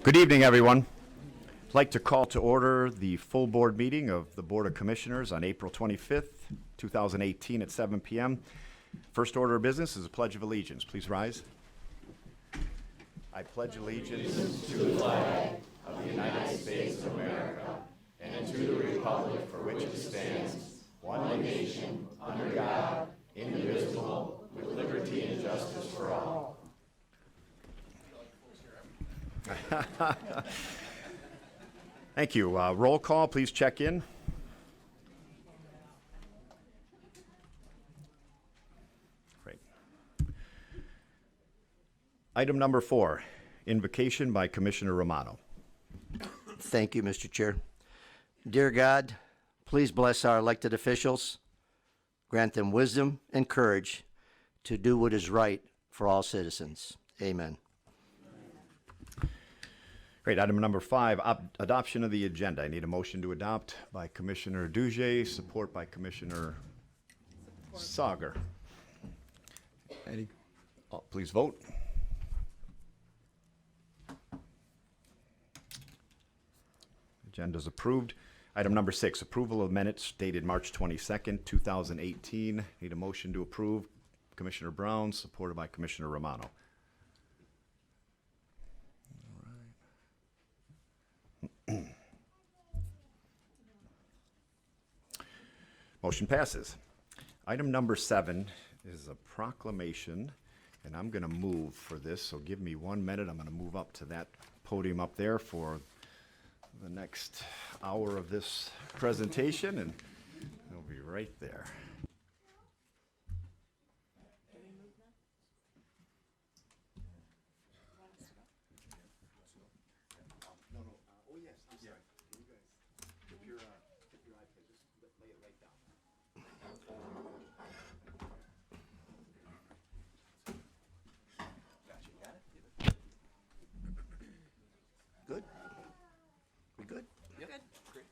Good evening, everyone. I'd like to call to order the full board meeting of the Board of Commissioners on April 25th, 2018 at 7 p.m. First order of business is a Pledge of Allegiance. Please rise. I pledge allegiance to the flag of the United States of America and to the republic for which it stands, one nation, under God, indivisible, with liberty and justice for all. Thank you. Roll call, please check in. Great. Item number 4, invocation by Commissioner Romano. Thank you, Mr. Chair. Dear God, please bless our elected officials, grant them wisdom and courage to do what is right for all citizens. Amen. Great. Item number 5, adoption of the agenda. I need a motion to adopt by Commissioner Duge, support by Commissioner Sauger. Eddie, please vote. Agenda is approved. Item number 6, approval of minutes dated March 22nd, 2018. Need a motion to approve. Commissioner Brown, supported by Commissioner Romano. Motion passes. Item number 7 is a proclamation, and I'm going to move for this, so give me 1 minute. I'm going to move up to that podium up there for the next hour of this presentation, and it'll be right there. Good? We good? Yep. Good. Great.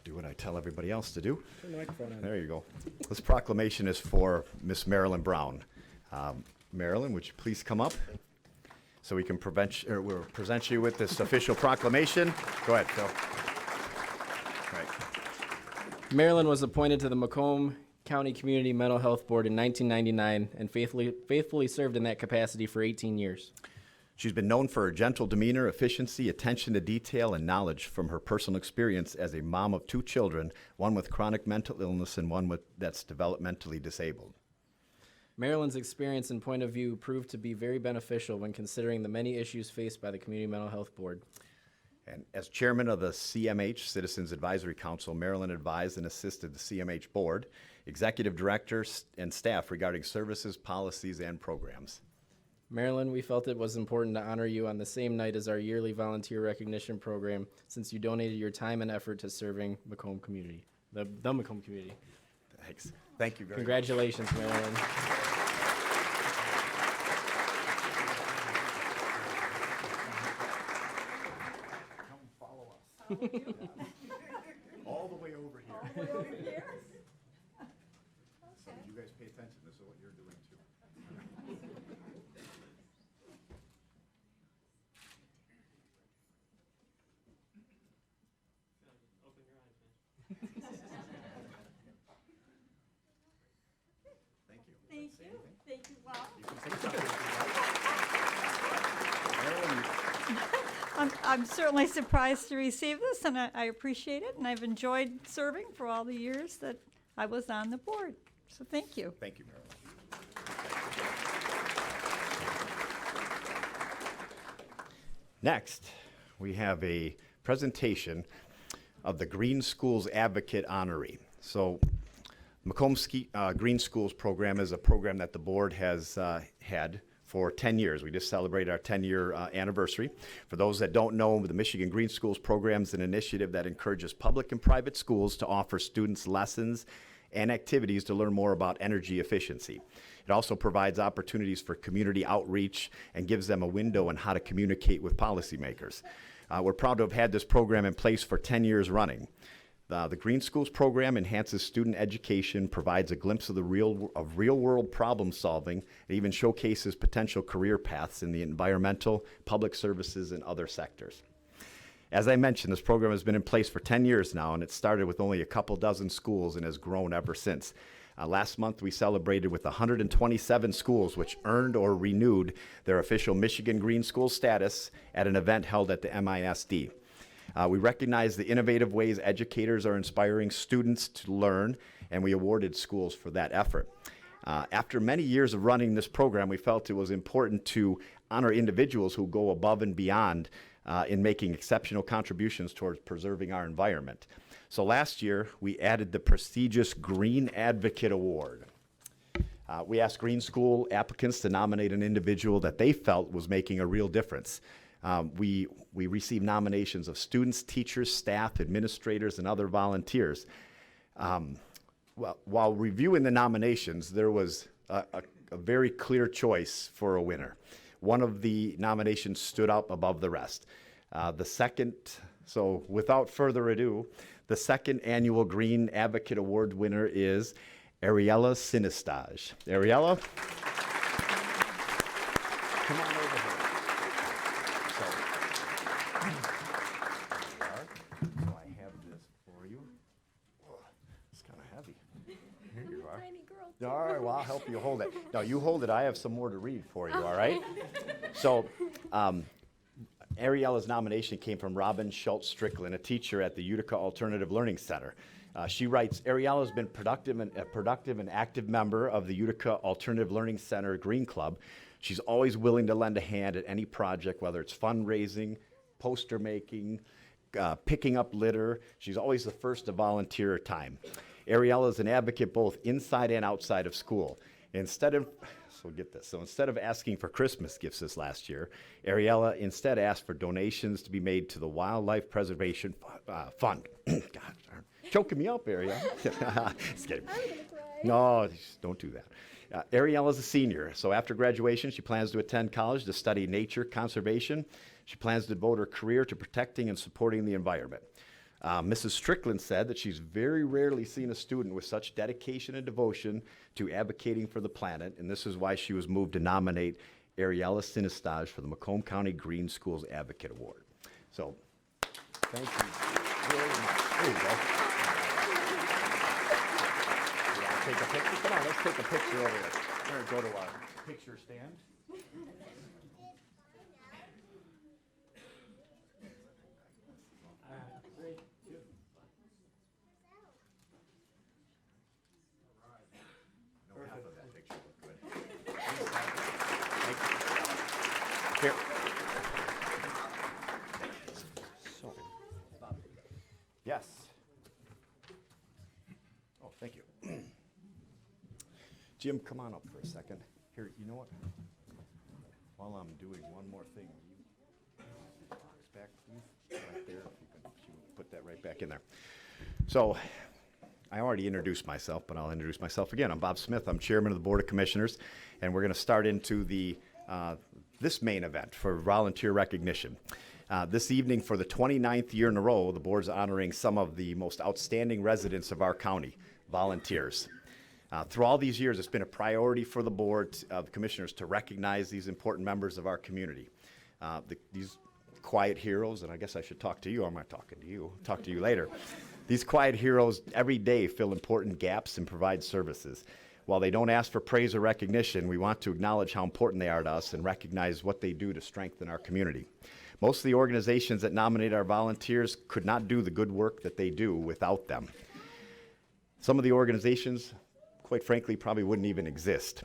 Do what I tell everybody else to do. Turn the microphone on. There you go. This proclamation is for Miss Marilyn Brown. Marilyn, would you please come up so we can we'll present you with this official proclamation. Go ahead, Phil. Right. Marilyn was appointed to the Macomb County Community Mental Health Board in 1999 and faithfully served in that capacity for 18 years. She's been known for her gentle demeanor, efficiency, attention to detail, and knowledge from her personal experience as a mom of 2 children, one with chronic mental illness and one that's developmentally disabled. Marilyn's experience and point of view proved to be very beneficial when considering the many issues faced by the Community Mental Health Board. And as chairman of the CMH, Citizens Advisory Council, Marilyn advised and assisted the CMH board, executive directors, and staff regarding services, policies, and programs. Marilyn, we felt it was important to honor you on the same night as our yearly volunteer recognition program, since you donated your time and effort to serving Macomb community, the Macomb community. Thanks. Thank you very much. Congratulations, Marilyn. All the way over here. All the way over here? So you guys pay attention. This is what you're doing too. Open your eyes, man. Thank you. Thank you. Thank you. Wow. You can say something. Marilyn, I'm certainly surprised to receive this, and I appreciate it, and I've enjoyed serving for all the years that I was on the board. So thank you. thank you, Marilyn. Next, we have a presentation of the Green Schools Advocate Honoree. So, Macomb Green Schools program is a program that the board has had for 10 years. We just celebrated our 10-year anniversary. For those that don't know, the Michigan Green Schools program is an initiative that encourages public and private schools to offer students lessons and activities to learn more about energy efficiency. It also provides opportunities for community outreach and gives them a window on how to communicate with policymakers. We're proud to have had this program in place for 10 years running. The Green Schools program enhances student education, provides a glimpse of the real-world problem solving, and even showcases potential career paths in the environmental, public services, and other sectors. As I mentioned, this program has been in place for 10 years now, and it started with only a couple dozen schools and has grown ever since. Last month, we celebrated with 127 schools which earned or renewed their official Michigan Green School status at an event held at the MISD. We recognize the innovative ways educators are inspiring students to learn, and we awarded schools for that effort. After many years of running this program, we felt it was important to honor individuals who go above and beyond in making exceptional contributions towards preserving our environment. So last year, we added the prestigious Green Advocate Award. We asked Green School applicants to nominate an individual that they felt was making a real difference. We received nominations of students, teachers, staff, administrators, and other volunteers. While reviewing the nominations, there was a very clear choice for a winner. One of the nominations stood up above the rest. So without further ado, the second annual Green Advocate Award winner is Ariella Sinistaj. Ariella? Come on over here. So I have this for you. It's kind of heavy. Here you are. Tiny girl. All right, well, I'll help you hold it. No, you hold it. I have some more to read for you, all right? So, Ariella's nomination came from Robin Schultz Strickland, a teacher at the Utica Alternative Learning Center. She writes, Ariella's been a productive and active member of the Utica Alternative Learning Center Green Club. She's always willing to lend a hand at any project, whether it's fundraising, poster making, picking up litter. She's always the first to volunteer her time. Ariella is an advocate both inside and outside of school. Instead of asking for Christmas gifts this last year, Ariella instead asked for donations to be made to the Wildlife Preservation Fund. God darn, choking me up, Ariella. Just kidding. I'm gonna cry. No, don't do that. Ariella is a senior, so after graduation, she plans to attend college to study nature conservation. She plans to devote her career to protecting and supporting the environment. Mrs. Strickland said that she's very rarely seen a student with such dedication and devotion to advocating for the planet, and this is why she was moved to nominate Ariella Sinistaj for the Macomb County Green Schools Advocate Award. So, thank you very much. There you go. You wanna take a picture? Come on, let's take a picture over there. We're gonna go to our picture stand. Here. So, yes. Oh, thank you. Jim, come on up for a second. Here, you know what? While I'm doing one more thing, will you box back, please? Right there. If you can put that right back in there. So, I already introduced myself, but I'll introduce myself again. I'm Bob Smith. I'm chairman of the Board of Commissioners, and we're going to start into this main event for volunteer recognition. This evening, for the 29th year in a row, the board's honoring some of the most outstanding residents of our county, volunteers. Through all these years, it's been a priority for the board of commissioners to recognize these important members of our community. These quiet heroes, and I guess I should talk to you. I'm not talking to you. I'll talk to you later. These quiet heroes every day fill important gaps and provide services. While they don't ask for praise or recognition, we want to acknowledge how important they are to us and recognize what they do to strengthen our community. Most of the organizations that nominate our volunteers could not do the good work that they do without them. Some of the organizations, quite frankly, probably wouldn't even exist.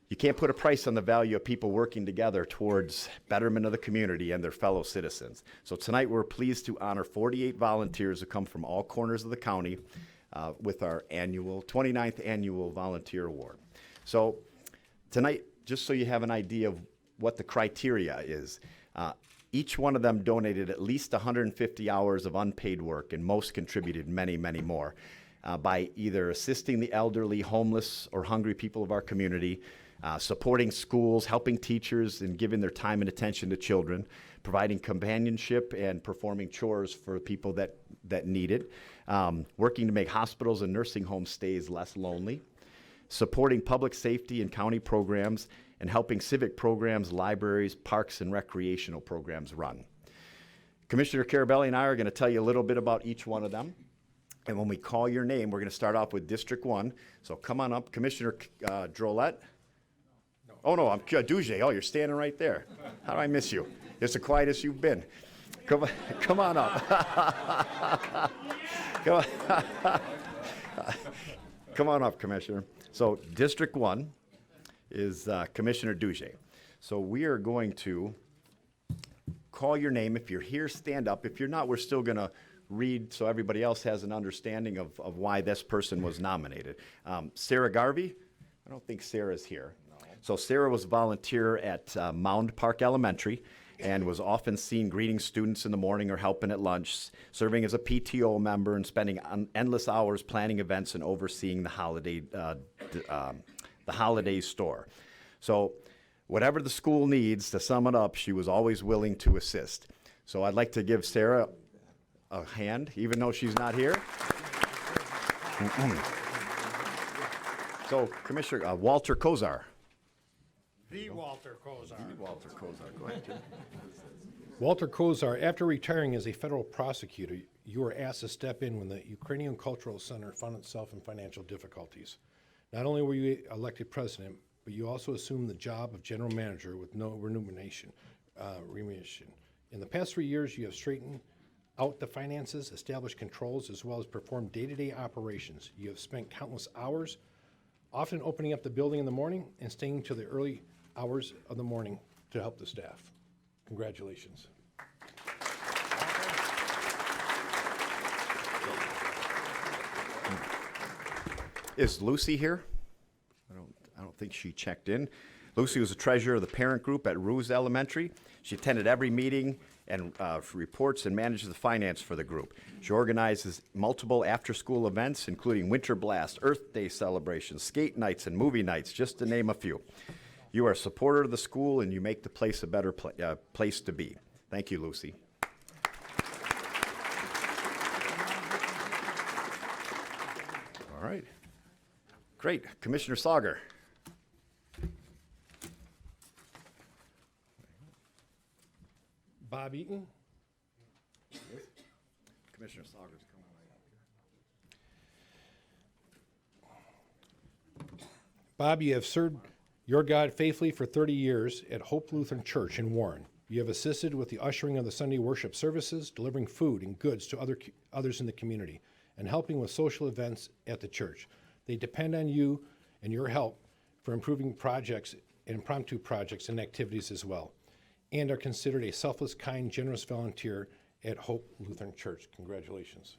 You can't put a price on the value of people working together towards betterment of the community and their fellow citizens. So tonight we're pleased to honor 48 volunteers who come from all corners of the county with our 29th annual volunteer award. So tonight, just so you have an idea of what the criteria is, each one of them donated at least 150 hours of unpaid work, and most contributed many, many more, by either assisting the elderly, homeless, or hungry people of our community, supporting schools, helping teachers, and giving their time and attention to children, providing companionship and performing chores for people that need it, working to make hospitals and nursing home stays less lonely, supporting public safety and county programs, and helping civic programs, libraries, parks, and recreational programs run. Commissioner Carabelli and I are going to tell you a little bit about each one of them. And when we call your name, we're going to start off with District 1. So come on up, Commissioner Drolet. Oh, no, I'm Duje. Oh, you're standing right there. How do I miss you? It's the quietest you've been. Come on up. Come on up, Commissioner. So District 1 is Commissioner Duje. So we are going to call your name. If you're here, stand up. If you're not, we're still going to read so everybody else has an understanding of why this person was nominated. Sarah Garvey. I don't think Sarah's here. No. So Sarah was a volunteer at Mound Park Elementary and was often seen greeting students in the morning or helping at lunch, serving as a PTO member and spending endless hours planning events and overseeing the holiday store. So whatever the school needs, to sum it up, she was always willing to assist. So I'd like to give Sarah a hand, even though she's not here. So Commissioner Walter Kozar. The Walter Kozar. Walter Kozar, go ahead, Jim. Walter Kozar, after retiring as a federal prosecutor, you were asked to step in when the Ukrainian Cultural Center found itself in financial difficulties. Not only were you elected president, but you also assumed the job of general manager with no remuneration. In the past 3 years, you have straightened out the finances, established controls, as well as performed day-to-day operations. You have spent countless hours, often opening up the building in the morning and staying till the early hours of the morning to help the staff. Congratulations. Is Lucy here? I don't think she checked in. Lucy was the treasurer of the parent group at Ruse Elementary. She attended every meeting and reports and manages the finance for the group. She organizes multiple after-school events, including Winter Blast, Earth Day celebrations, skate nights, and movie nights, just to name a few. You are a supporter of the school, and you make the place a better place to be. Thank you, Lucy. All right. Great. Commissioner Sauger. Bob Eaton. Commissioner Sauger's coming right up here. Bob, you have served your God faithfully for 30 years at Hope Lutheran Church in Warren. You have assisted with the ushering of the Sunday worship services, delivering food and goods to others in the community, and helping with social events at the church. They depend on you and your help for improving projects, impromptu projects, and activities as well, and are considered a selfless, kind, generous volunteer at Hope Lutheran Church. Congratulations.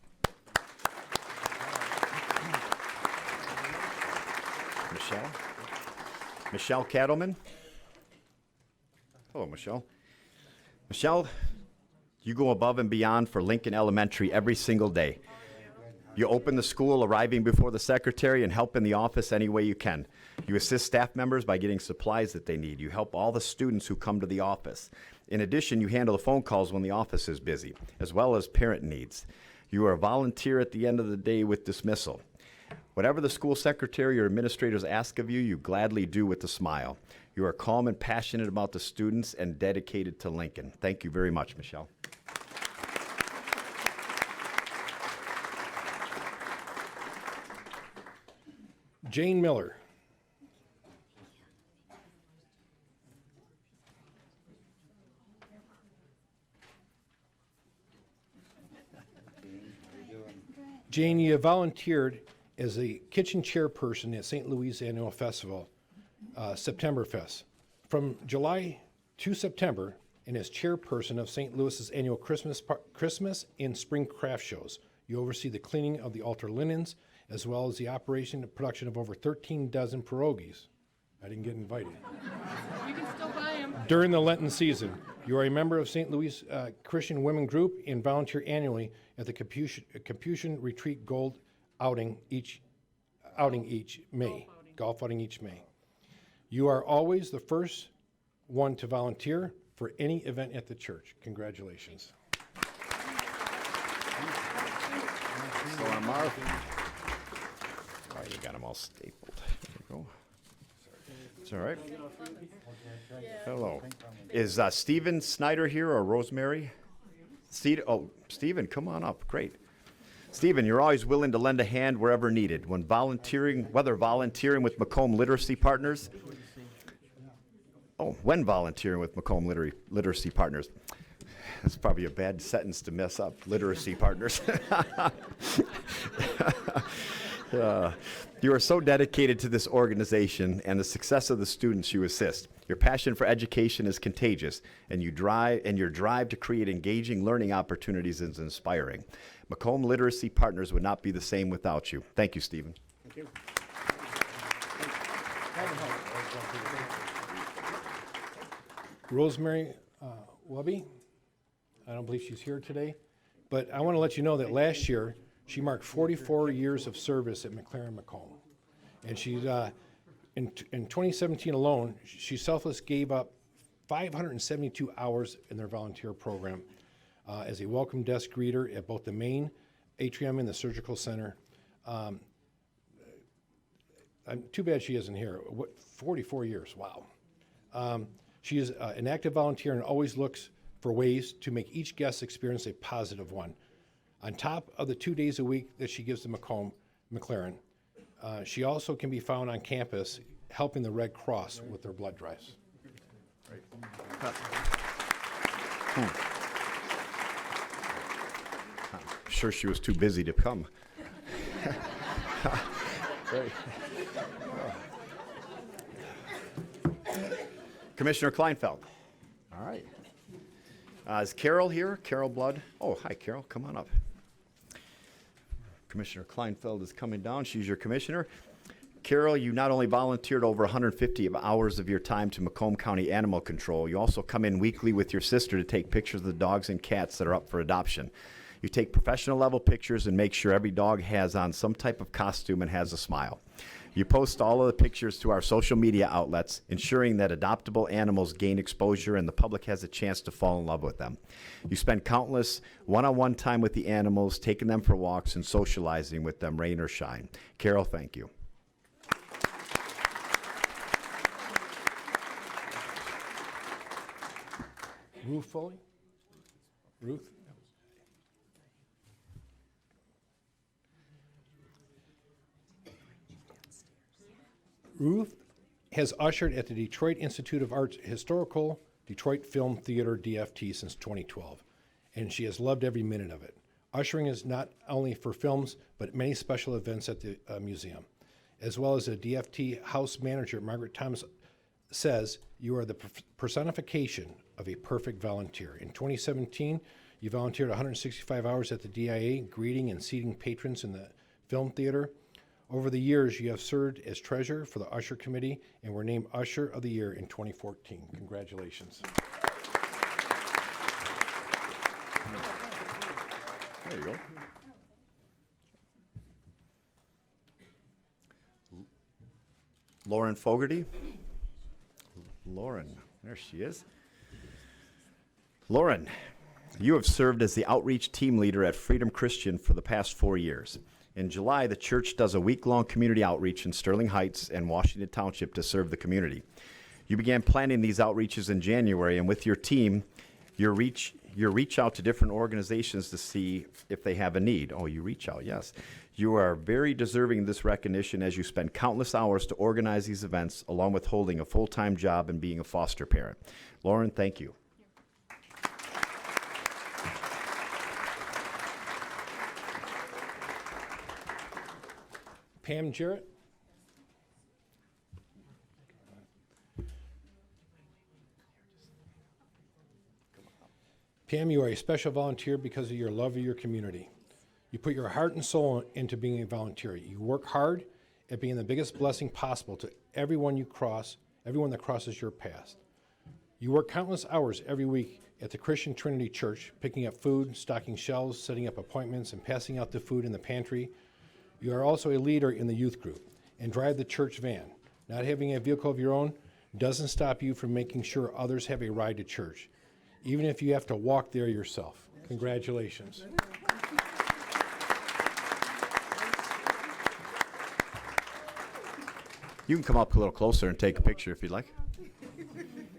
Michelle Cattleman. Hello, Michelle. Michelle, you go above and beyond for Lincoln Elementary every single day. You open the school, arriving before the secretary, and help in the office any way you can. You assist staff members by getting supplies that they need. You help all the students who come to the office. In addition, you handle the phone calls when the office is busy, as well as parent needs. You are a volunteer at the end of the day with dismissal. Whatever the school secretary or administrators ask of you, you gladly do with a smile. You are calm and passionate about the students and dedicated to Lincoln. Thank you very much, Michelle. Jane Miller. Jane, you have volunteered as a kitchen chairperson at St. Louis Annual Festival, September Fest, from July to September, and as chairperson of St. Louis's annual Christmas and spring craft shows. You oversee the cleaning of the altar linens, as well as the operation and production of over 13 dozen pierogies. I didn't get invited. You can still buy them. During the Lenten season, you are a member of St. Louis Christian Women Group and volunteer annually at the Capuchin Retreat Gold outing each May. Golf outing each May. You are always the first one to volunteer for any event at the church. Congratulations. So on Marv. Oh, you got them all stapled. There you go. It's all right. Hello. Is Stephen Snyder here or Rosemary? Stephen, come on up. Great. Stephen, you're always willing to lend a hand wherever needed. Whether volunteering with Macomb Literacy Partners. When volunteering with Macomb Literacy Partners. That's probably a bad sentence to mess up. Literacy Partners. You are so dedicated to this organization and the success of the students you assist. Your passion for education is contagious, and your drive to create engaging learning opportunities is inspiring. Macomb Literacy Partners would not be the same without you. Thank you, Stephen. Thank you. Rosemary Wubby, I don't believe she's here today, but I want to let you know that last year she marked 44 years of service at McLaren Macomb. And she's, in 2017 alone, she selflessly gave up 572 hours in their volunteer program as a welcome desk greeter at both the main atrium and the surgical center. Too bad she isn't here. 44 years, wow. She is an active volunteer and always looks for ways to make each guest experience a positive one. On top of the 2 days a week that she gives to McLaren, she also can be found on campus helping the Red Cross with their blood drives. I'm sure she was too busy to come. Commissioner Kleinfeld. All right. Is Carol here? Carol Blood? Oh, hi, Carol. Come on up. Commissioner Kleinfeld is coming down. She's your commissioner. Carol, you not only volunteered over 150 hours of your time to Macomb County Animal Control, you also come in weekly with your sister to take pictures of the dogs and cats that are up for adoption. You take professional level pictures and make sure every dog has on some type of costume and has a smile. You post all of the pictures to our social media outlets, ensuring that adoptable animals gain exposure and the public has a chance to fall in love with them. You spend countless one-on-one time with the animals, taking them for walks and socializing with them, rain or shine. Carol, thank you. Ruth Foley? Ruth? Ruth has ushered at the Detroit Institute of Art's historical Detroit Film Theater DFT since 2012, and she has loved every minute of it. Ushering is not only for films, but many special events at the museum. As well as a DFT house manager, Margaret Thomas says, you are the personification of a perfect volunteer. In 2017, you volunteered 165 hours at the DIA, greeting and seating patrons in the film theater. Over the years, you have served as treasurer for the Usher Committee and were named Usher of the Year in 2014. Congratulations. There you go. Lauren Fogarty. Lauren, there she is. Lauren, you have served as the outreach team leader at Freedom Christian for the past 4 years. In July, the church does a week-long community outreach in Sterling Heights and Washington Township to serve the community. You began planning these outreaches in January, and with your team, you reach out to different organizations to see if they have a need. Oh, you reach out, yes. You are very deserving of this recognition as you spend countless hours to organize these events, along with holding a full-time job and being a foster parent. Lauren, thank you. Pam Jarrett. Pam, you are a special volunteer because of your love of your community. You put your heart and soul into being a volunteer. You work hard at being the biggest blessing possible to everyone that crosses your path. You work countless hours every week at the Christian Trinity Church, picking up food, stocking shelves, setting up appointments, and passing out the food in the pantry. You are also a leader in the youth group and drive the church van. Not having a vehicle of your own doesn't stop you from making sure others have a ride to church, even if you have to walk there yourself. Congratulations. You can come up a little closer and take a picture if you'd like.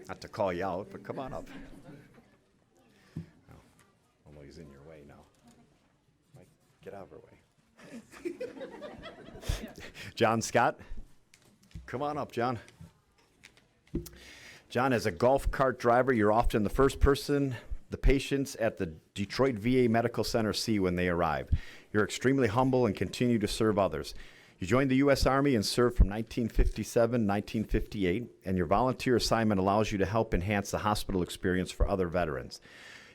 Not to call you out, but come on up. Oh, he's in your way now. Mike, get out of her way. John Scott, come on up, John. John, as a golf cart driver, you're often the first person the patients at the Detroit VA Medical Center see when they arrive. You're extremely humble and continue to serve others. You joined the U.S. Army and served from 1957 to 1958, and your volunteer assignment allows you to help enhance the hospital experience for other veterans.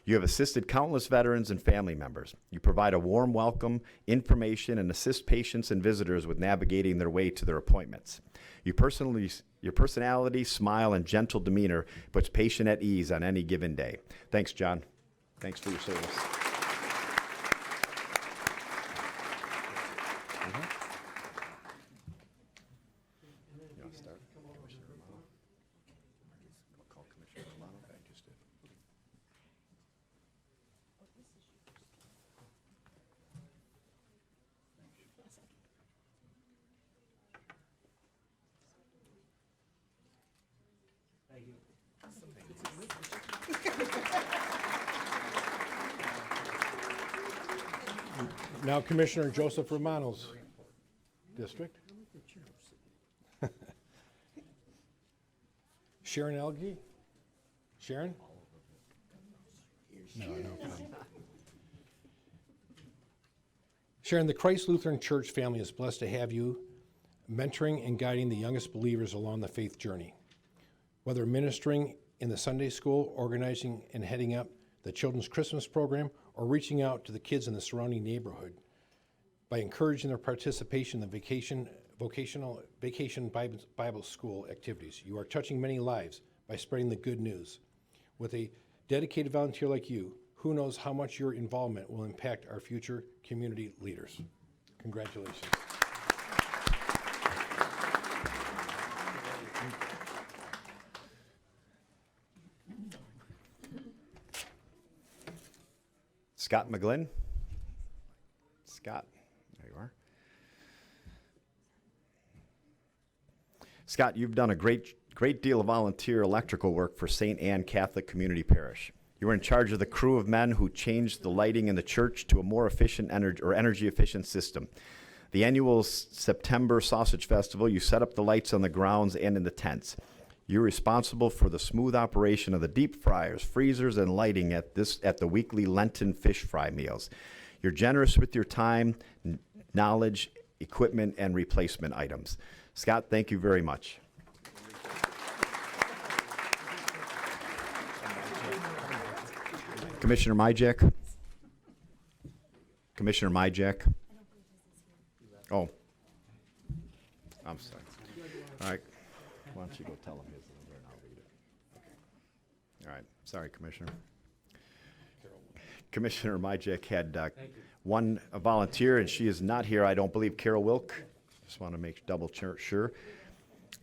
You have assisted countless veterans and family members. You provide a warm welcome, information, and assist patients and visitors with navigating their way to their appointments. Your personality, smile, and gentle demeanor puts patient at ease on any given day. Thanks, John. Thanks for your service. You want to start? Commissioner Romano? Call Commissioner Romano. I just did. Now Commissioner Joseph Romano's district. Sharon Elgie? Sharon? No problem. Sharon, the Christ Lutheran Church family is blessed to have you mentoring and guiding the youngest believers along the faith journey. Whether ministering in the Sunday school, organizing and heading up the children's Christmas program, or reaching out to the kids in the surrounding neighborhood by encouraging their participation in the vacation Bible school activities. You are touching many lives by spreading the good news. With a dedicated volunteer like you, who knows how much your involvement will impact our future community leaders. Congratulations. Scott McGlynn. Scott, there you are. Scott, you've done a great deal of volunteer electrical work for St. Anne Catholic Community Parish. You were in charge of the crew of men who changed the lighting in the church to a more efficient energy efficient system. The annual September Sausage Festival, you set up the lights on the grounds and in the tents. You're responsible for the smooth operation of the deep fryers, freezers, and lighting at the weekly Lenten fish fry meals. You're generous with your time, knowledge, equipment, and replacement items. Scott, thank you very much. Commissioner Myjack. Commissioner Myjack. Oh, I'm sorry. All right. Why don't you go tell him his number and I'll read it. Okay. All right. Sorry, Commissioner. Commissioner Myjack had one volunteer, and she is not here. I don't believe Carol Wilk. Just want to make double sure.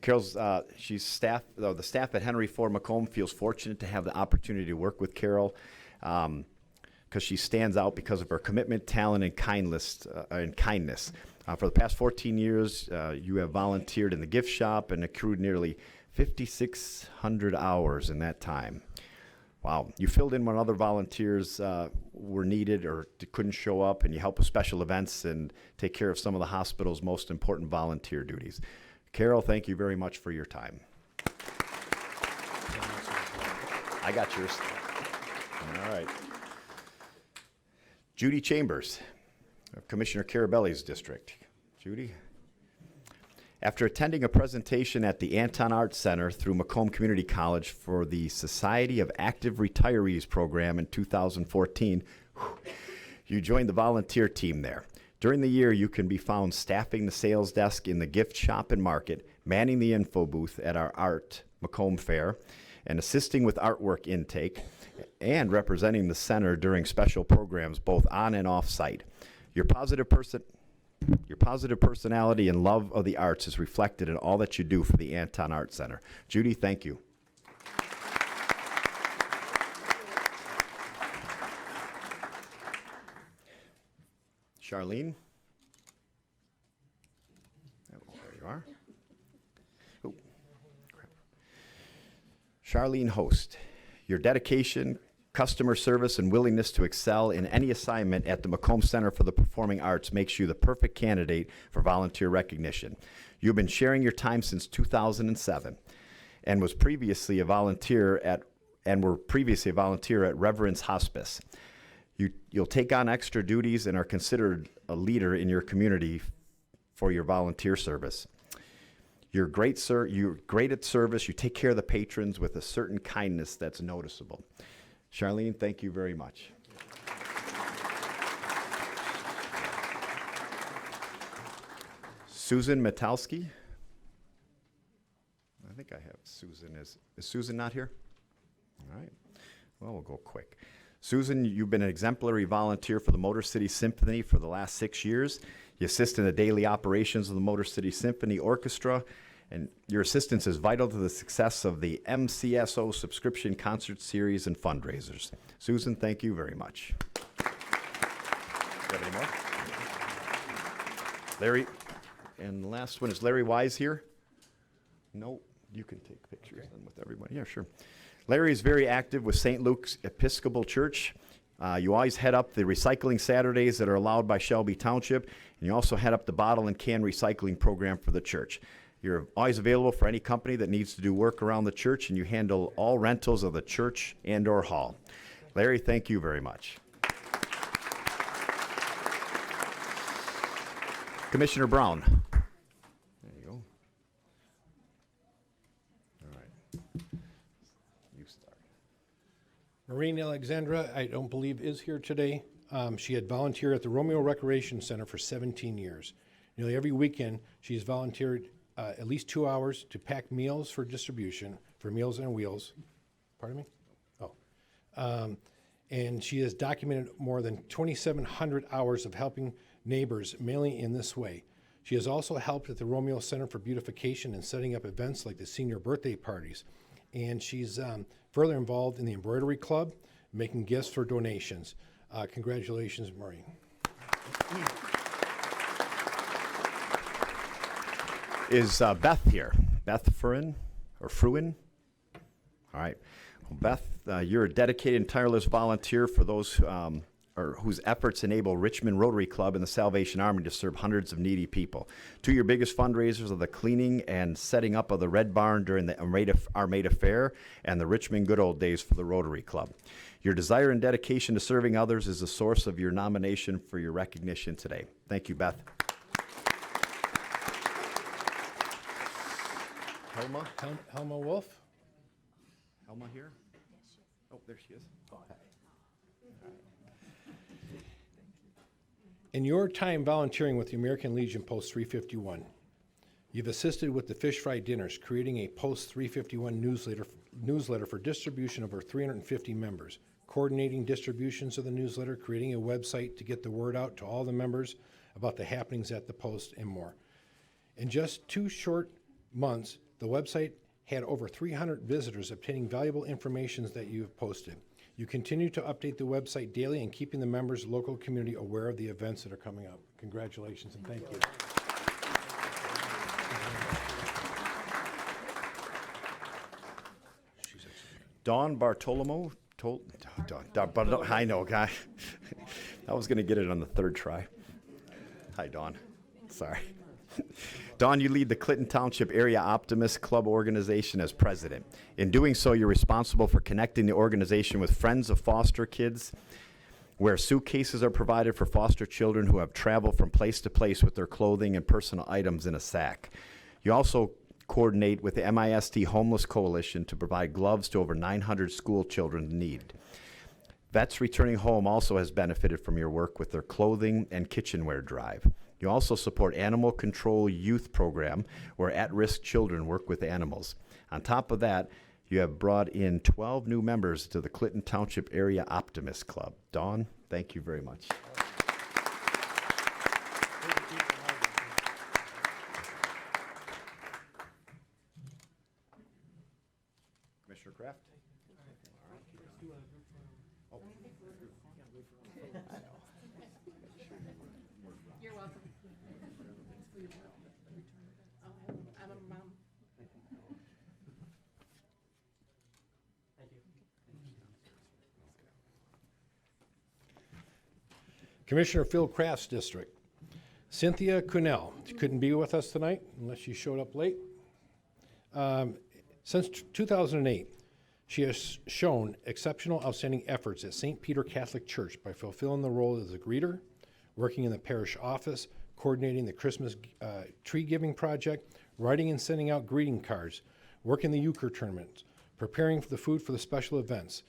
Carol's she's staff. The staff at Henry Ford Macomb feels fortunate to have the opportunity to work with Carol, because she stands out because of her commitment, talent, and kindness. For the past 14 years, you have volunteered in the gift shop and accrued nearly 5,600 hours in that time. Wow. You filled in when other volunteers were needed or couldn't show up, and you help with special events and take care of some of the hospital's most important volunteer duties. Carol, thank you very much for your time. I got yours. All right. Judy Chambers, of Commissioner Carabelli's district. Judy? After attending a presentation at the Anton Arts Center through Macomb Community College for the Society of Active Retirees program in 2014, you joined the volunteer team there. During the year, you can be found staffing the sales desk in the gift shop and market, manning the info booth at our Art Macomb Fair, and assisting with artwork intake, and representing the center during special programs both on and off site. Your positive personality and love of the arts is reflected in all that you do for the Anton Art Center. Judy, thank you. Charlene? Oh, there you are. Charlene Host, your dedication, customer service, and willingness to excel in any assignment at the Macomb Center for the Performing Arts makes you the perfect candidate for volunteer recognition. You've been sharing your time since 2007 and were previously a volunteer at Reverence Hospice. You'll take on extra duties and are considered a leader in your community for your volunteer service. You're great, sir. You're great at service. You take care of the patrons with a certain kindness that's noticeable. Charlene, thank you very much. Susan Metalski. I think I have Susan. Is Susan not here? All right. Well, we'll go quick. Susan, you've been an exemplary volunteer for the Motor City Symphony for the last 6 years. You assist in the daily operations of the Motor City Symphony Orchestra, and your assistance is vital to the success of the MCSO subscription concert series and fundraisers. Susan, thank you very much. Do you have any more? Larry, and the last one, is Larry Wise here? No, you can take pictures then with everybody. Yeah, sure. Larry is very active with St. Luke's Episcopal Church. You always head up the recycling Saturdays that are allowed by Shelby Township, and you also head up the bottle and can recycling program for the church. You're always available for any company that needs to do work around the church, and you handle all rentals of the church and/or hall. Larry, thank you very much. Commissioner Brown. There you go. All right. You start. Maureen Alexandra, I don't believe is here today. She had volunteered at the Romano Recreation Center for 17 years. Nearly every weekend, she has volunteered at least 2 hours to pack meals for distribution for Meals on Wheels. Pardon me? Oh. And she has documented more than 2,700 hours of helping neighbors mainly in this way. She has also helped at the Romano Center for Beautification and setting up events like the senior birthday parties. And she's further involved in the embroidery club, making gifts for donations. Congratulations, Maureen. Is Beth here? Beth Fruin? All right. Well, Beth, you're a dedicated and tireless volunteer for those whose efforts enable Richmond Rotary Club and the Salvation Army to serve hundreds of needy people. Two of your biggest fundraisers are the cleaning and setting up of the Red Barn during the Armada Fair and the Richmond Good Old Days for the Rotary Club. Your desire and dedication to serving others is the source of your nomination for your recognition today. Thank you, Beth. Helma Wolf. Helma here? Oh, there she is. Oh, hi. In your time volunteering with the American Legion Post 351, you've assisted with the fish fry dinners, creating a Post 351 newsletter for distribution of over 350 members, coordinating distributions of the newsletter, creating a website to get the word out to all the members about the happenings at the Post, and more. In just 2 short months, the website had over 300 visitors obtaining valuable information that you have posted. You continue to update the website daily and keeping the members' local community aware of the events that are coming up. Congratulations and thank you. Dawn Bartolome. I know, guy. I was going to get it on the 3rd try. Hi, Dawn. Sorry. Dawn, you lead the Clinton Township Area Optimist Club organization as president. In doing so, you're responsible for connecting the organization with friends of foster kids, where suitcases are provided for foster children who have traveled from place to place with their clothing and personal items in a sack. You also coordinate with the MIST Homeless Coalition to provide gloves to over 900 school children in need. Vets Returning Home also has benefited from your work with their clothing and kitchenware drive. You also support Animal Control Youth Program, where at-risk children work with animals. On top of that, you have brought in 12 new members to the Clinton Township Area Optimist Club. Dawn, thank you very much. Commissioner Kraft? You're welcome. I'm a mom. Commissioner Phil Kraft's district. Cynthia Kuhnell. She couldn't be with us tonight unless she showed up late. Since 2008, she has shown exceptional, outstanding efforts at St. Peter Catholic Church by fulfilling the role as a greeter, working in the parish office, coordinating the Christmas tree giving project, writing and sending out greeting cards, working the Euchre tournament, preparing for the food for the special events,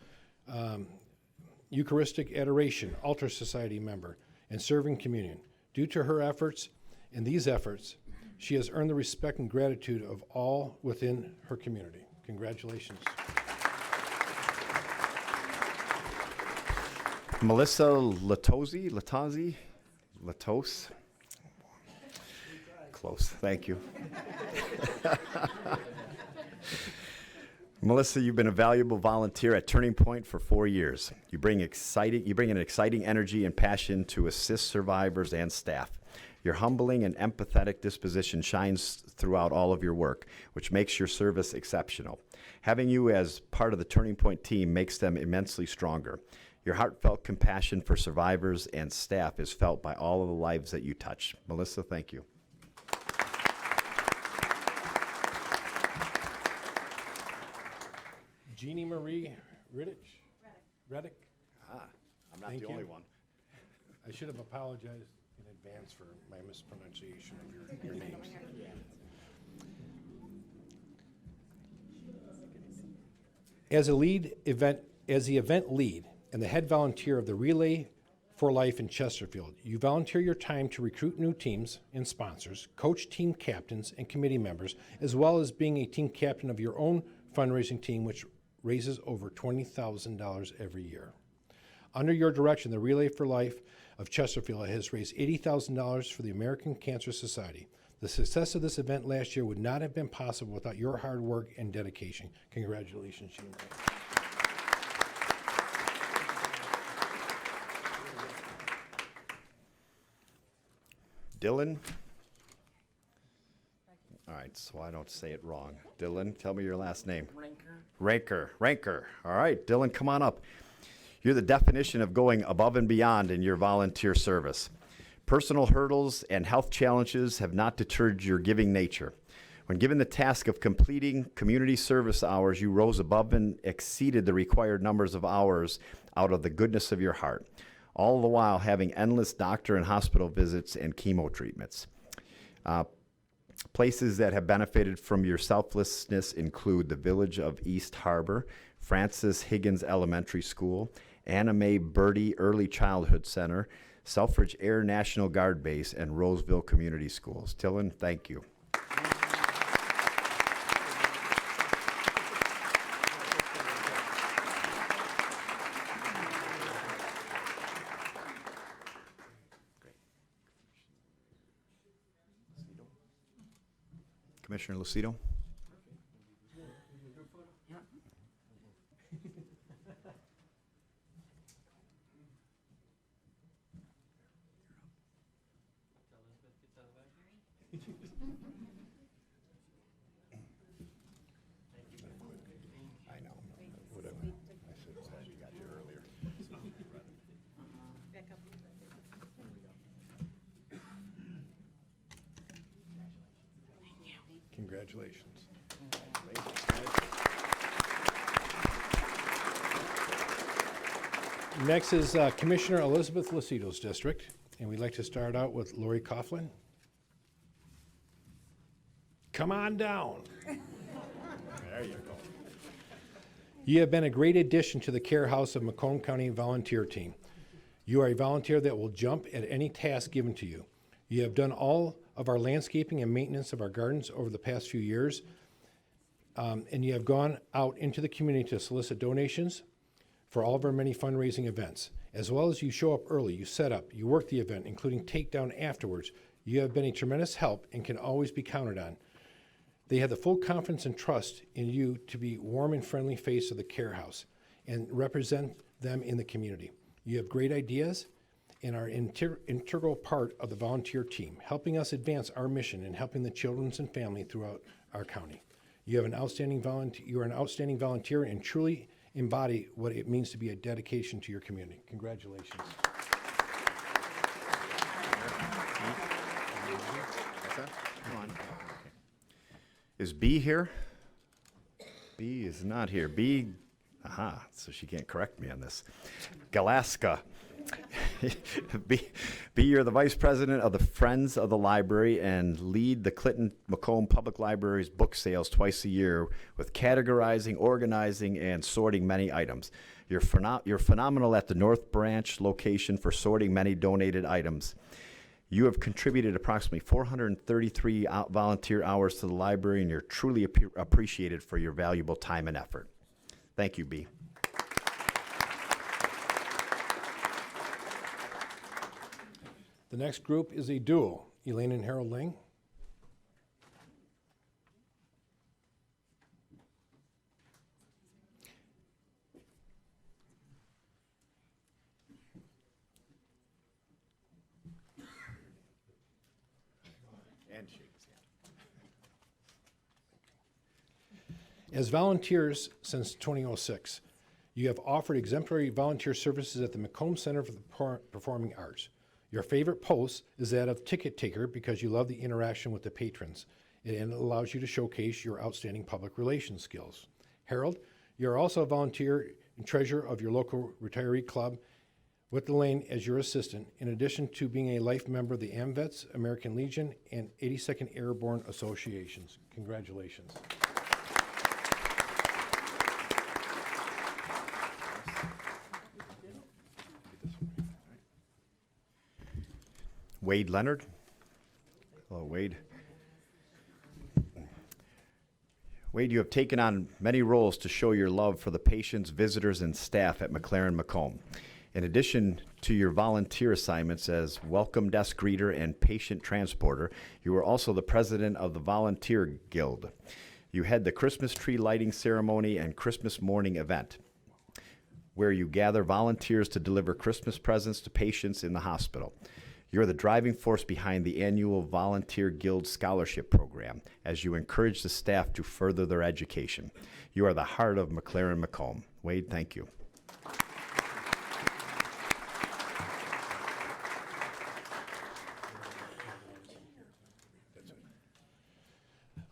Eucharistic adoration, altar society member, and serving communion. Due to her efforts and these efforts, she has earned the respect and gratitude of all within her community. Congratulations. Melissa Latose? Close, thank you. Melissa, you've been a valuable volunteer at Turning Point for 4 years. You bring an exciting energy and passion to assist survivors and staff. Your humbling and empathetic disposition shines throughout all of your work, which makes your service exceptional. Having you as part of the Turning Point team makes them immensely stronger. Your heartfelt compassion for survivors and staff is felt by all of the lives that you touch. Melissa, thank you. Jeannie Marie Reddick. I'm not Thank the you. only one. I should have apologized in advance for my mispronunciation of your names. As the event lead and the head volunteer of the Relay for Life in Chesterfield, you volunteer your time to recruit new teams and sponsors, coach team captains and committee members, as well as being a team captain of your own fundraising team, which raises over $20,000 every year. Under your direction, the Relay for Life of Chesterfield has raised $80,000 for the American Cancer Society. The success of this event last year would not have been possible without your hard work and dedication. Congratulations, Jean. Dylan? All right, so I don't say it wrong. Dylan, tell me your last name. Rheker. All right, Dylan, come on up. You're the definition of going above and beyond in your volunteer service. Personal hurdles and health challenges have not deterred your giving nature. When given the task of completing community service hours, you rose above and exceeded the required numbers of hours out of the goodness of your heart, all the while having endless doctor and hospital visits and chemo treatments. Places that have benefited from your selflessness include the Village of East Harbor, Francis Higgins Elementary School, Anna Mae Birdie Early Childhood Center, Selfridge Air National Guard Base, and Roseville Community Schools. Dylan, thank you. Commissioner Lucido. I know. Whatever. I should have said you got here earlier. Congratulations. Next is Commissioner Elizabeth Lucido's district, and we'd like to start out with Lori Coughlin. Come on down. There you go. You have been a great addition to the Care House of Macomb County volunteer team. You are a volunteer that will jump at any task given to you. You have done all of our landscaping and maintenance of our gardens over the past few years, and you have gone out into the community to solicit donations for all of our many fundraising events. As well as you show up early, you set up, you work the event, including takedown afterwards. You have been a tremendous help and can always be counted on. They have the full confidence and trust in you to be warm and friendly face of the Care House and represent them in the community. You have great ideas and are an integral part of the volunteer team, helping us advance our mission and helping the children and family throughout our county. You are an outstanding volunteer and truly embody what it means to be a dedication to your community. Congratulations. Is B here? B is not here. B, so she can't correct me on this. Galaska. B, you're the vice president of the Friends of the Library and lead the Clinton Macomb Public Library's book sales twice a year with categorizing, organizing, and sorting many items. You're phenomenal at the North Branch location for sorting many donated items. You have contributed approximately 433 volunteer hours to the library, and you're truly appreciated for your valuable time and effort. Thank you, B. The next group is a duo, Elaine and Harold Lang. And shake his hand. As volunteers since 2006, you have offered exemplary volunteer services at the Macomb Center for the Performing Arts. Your favorite post is that of ticket taker because you love the interaction with the patrons, and it allows you to showcase your outstanding public relations skills. Harold, you're also a volunteer and treasurer of your local retiree club with Elaine as your assistant, in addition to being a life member of the AMVETS, American Legion, and 82nd Airborne Associations. Congratulations. Wade Leonard. Hello, Wade. Wade, you have taken on many roles to show your love for the patients, visitors, and staff at McLaren Macomb. In addition to your volunteer assignments as welcome desk greeter and patient transporter, you are also the president of the Volunteer Guild. You head the Christmas tree lighting ceremony and Christmas morning event, where you gather volunteers to deliver Christmas presents to patients in the hospital. You're the driving force behind the annual Volunteer Guild Scholarship Program as you encourage the staff to further their education. You are the heart of McLaren Macomb. Wade, thank you.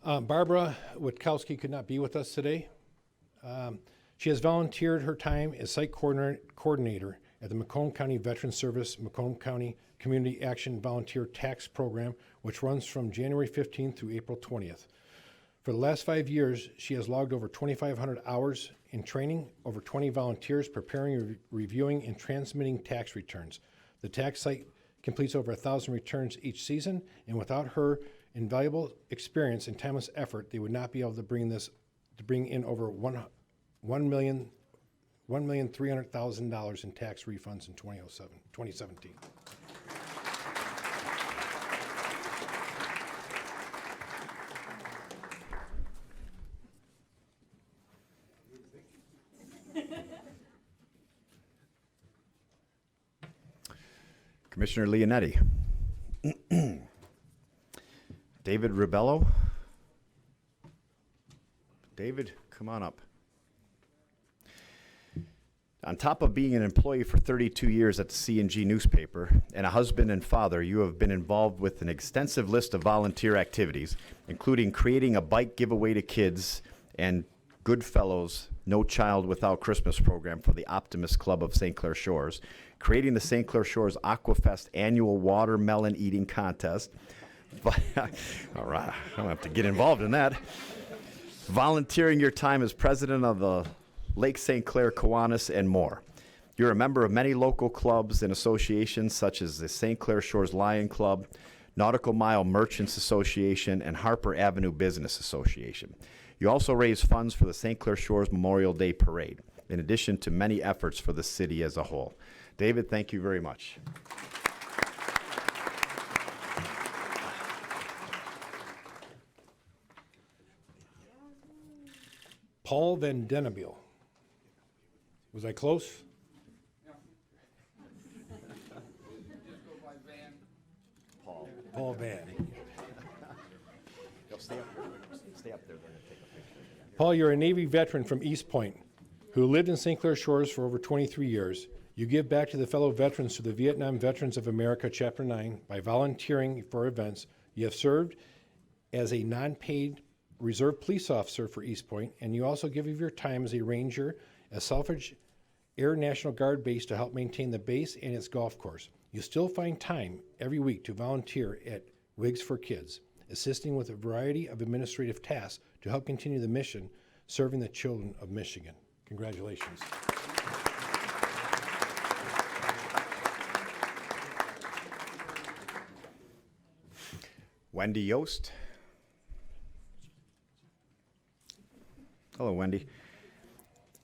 Barbara Witkowski could not be with us today. She has volunteered her time as site coordinator at the Macomb County Veteran Service Macomb County Community Action Volunteer Tax Program, which runs from January 15th through April 20th. For the last 5 years, she has logged over 2,500 hours in training, over 20 volunteers preparing, reviewing, and transmitting tax returns. The tax site completes over 1,000 returns each season, and without her invaluable experience and timeless effort, they would not be able to bring in over $1,300,000 in tax refunds in 2017. Commissioner Leonetti. David Ribello. David, come on up. On top of being an employee for 32 years at the C&G newspaper and a husband and father, you have been involved with an extensive list of volunteer activities, including creating a bike giveaway to kids and Goodfellows No Child Without Christmas program for the Optimist Club of St. Clair Shores, creating the St. Clair Shores Aquafest annual watermelon eating contest. All right, I don't have to get involved in that. Volunteering your time as president of the Lake St. Clair Kiwanis, and more. You're a member of many local clubs and associations such as the St. Clair Shores Lion Club, Nautical Mile Merchants Association, and Harper Avenue Business Association. You also raise funds for the St. Clair Shores Memorial Day Parade, in addition to many efforts for the city as a whole. David, thank you very much. Paul Van Dennebiel. Was I close? Paul Van. Stay up there. They're going to take a picture. Paul, you're a Navy veteran from East Point who lived in St. Clair Shores for over 23 years. You give back to the fellow veterans through the Vietnam Veterans of America Chapter 9 by volunteering for events. You have served as a non-paid reserve police officer for East Point, and you also give of your time as a ranger at Selfridge Air National Guard Base to help maintain the base and its golf course. You still find time every week to volunteer at Wigs for Kids, assisting with a variety of administrative tasks to help continue the mission serving the children of Michigan. Congratulations. Wendy Yost. Hello, Wendy.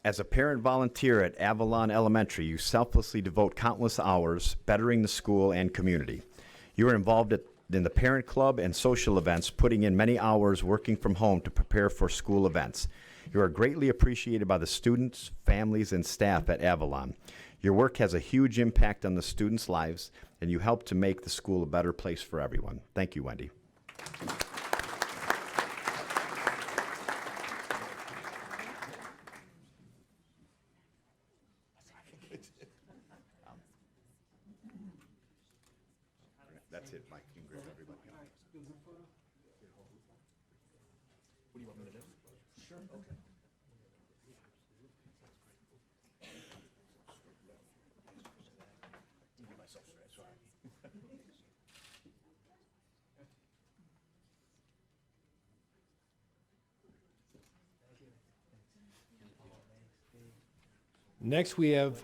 As a parent volunteer at Avalon Elementary, you selflessly devote countless hours bettering the school and community. You are involved in the parent club and social events, putting in many hours working from home to prepare for school events. You are greatly appreciated by the students, families, and staff at Avalon. Your work has a huge impact on the students' lives, and you help to make the school a better place for everyone. Thank you, Wendy. That's it, Mike. You can grab everybody. What do you want me to do? Sure. Okay. Give myself straight. Sorry. Next, we have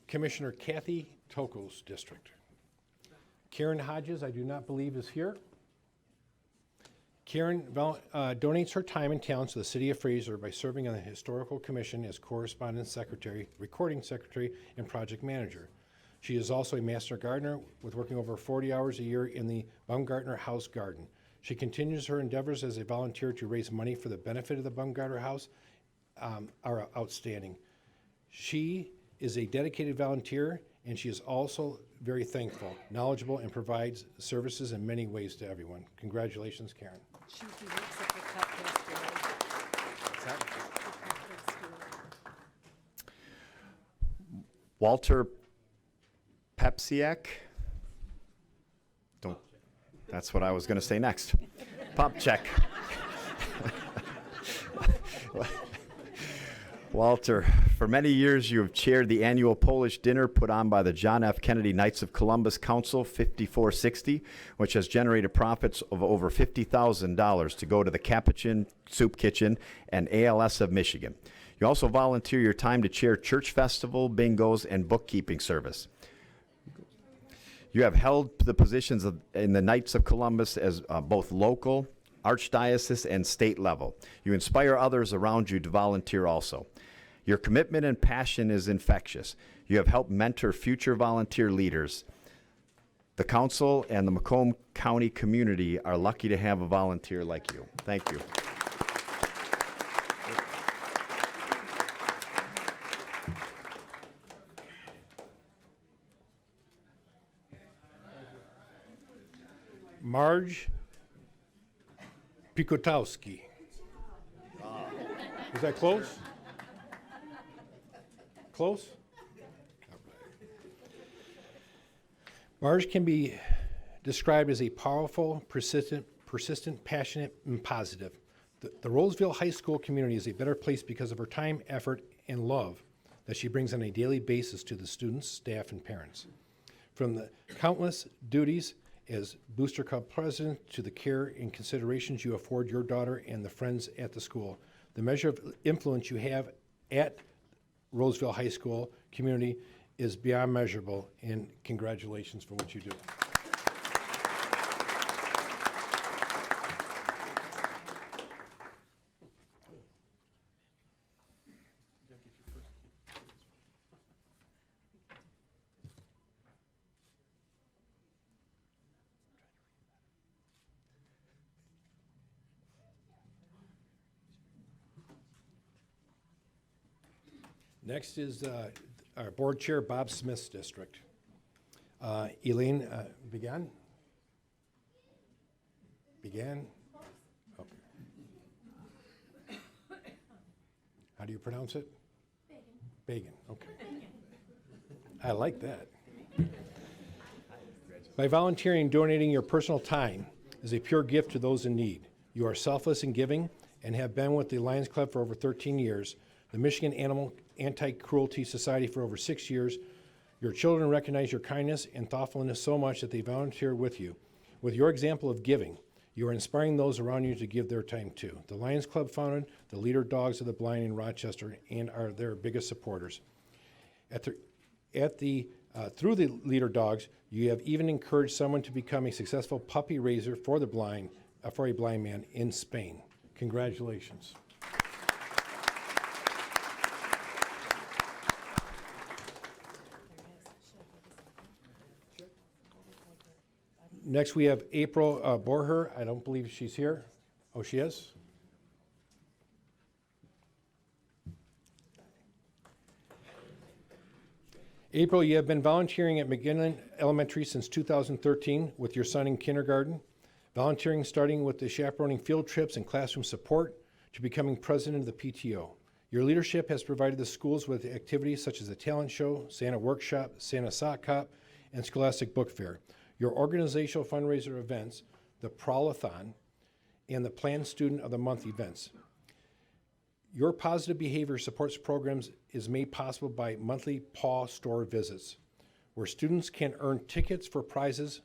Commissioner Kathy Toko's district. Karen Hodges, I do not believe, is here. Karen donates her time and talents to the City of Fraser by serving on the Historical Commission as Correspondence Secretary, Recording Secretary, and Project Manager. She is also a Master Gardener with working over 40 hours a year in the Baumgartner House Garden. She continues her endeavors as a volunteer to raise money for the benefit of the Baumgartner House are outstanding. She is a dedicated volunteer, and she is also very thankful, knowledgeable, and provides services in many ways to everyone. Congratulations, Karen. She works at the cup yesterday. Walter Pepsiak. Don't. That's what I was going to say next. Pop check. Walter, for many years you have chaired the annual Polish dinner put on by the John F. Kennedy Knights of Columbus Council 5460, which has generated profits of over $50,000 to go to the Capuchin Soup Kitchen and ALS of Michigan. You also volunteer your time to chair church festival, bingos, and bookkeeping service. You have held the positions in the Knights of Columbus as both local, archdiocese, and state level. You inspire others around you to volunteer also. Your commitment and passion is infectious. You have helped mentor future volunteer leaders. The council and the Macomb County community are lucky to have a volunteer like you. Thank you. Marge Pikotowski. Is that close? Close? Marge can be described as a powerful, persistent, passionate, and positive. The Roseville High School community is a better place because of her time, effort, and love that she brings on a daily basis to the students, staff, and parents. From the countless duties as Booster Club president to the care and considerations you afford your daughter and the friends at the school, the measure of influence you have at Roseville High School community is beyond measurable, and congratulations for what you do. Next is our board chair, Bob Smith's district. Elaine Began? Okay. How do you pronounce it? Began, okay. I like that. By volunteering and donating your personal time is a pure gift to those in need. You are selfless in giving and have been with the Lions Club for over 13 years, the Michigan Animal Anti-Cruelty Society for over 6 years. Your children recognize your kindness and thoughtfulness so much that they volunteer with you. With your example of giving, you are inspiring those around you to give their time too. The Lions Club founded the Leader Dogs of the Blind in Rochester and are their biggest supporters. Through the Leader Dogs, you have even encouraged someone to become a successful puppy raiser for a blind man in Spain. Congratulations. Next, we have April Borher. I don't believe she's here. Oh, she is? April, you have been volunteering at McGinley Elementary since 2013 with your son in kindergarten, volunteering starting with the chaperoning field trips and classroom support to becoming president of the PTO. Your leadership has provided the schools with activities such as the talent show, Santa workshop, Santa sock hop, and Scholastic Book Fair. Your organizational fundraiser events, the Prowlathon, and the Planned Student of the Month events. Your positive behavior supports programs is made possible by monthly PAW store visits, where students can earn tickets for prizes.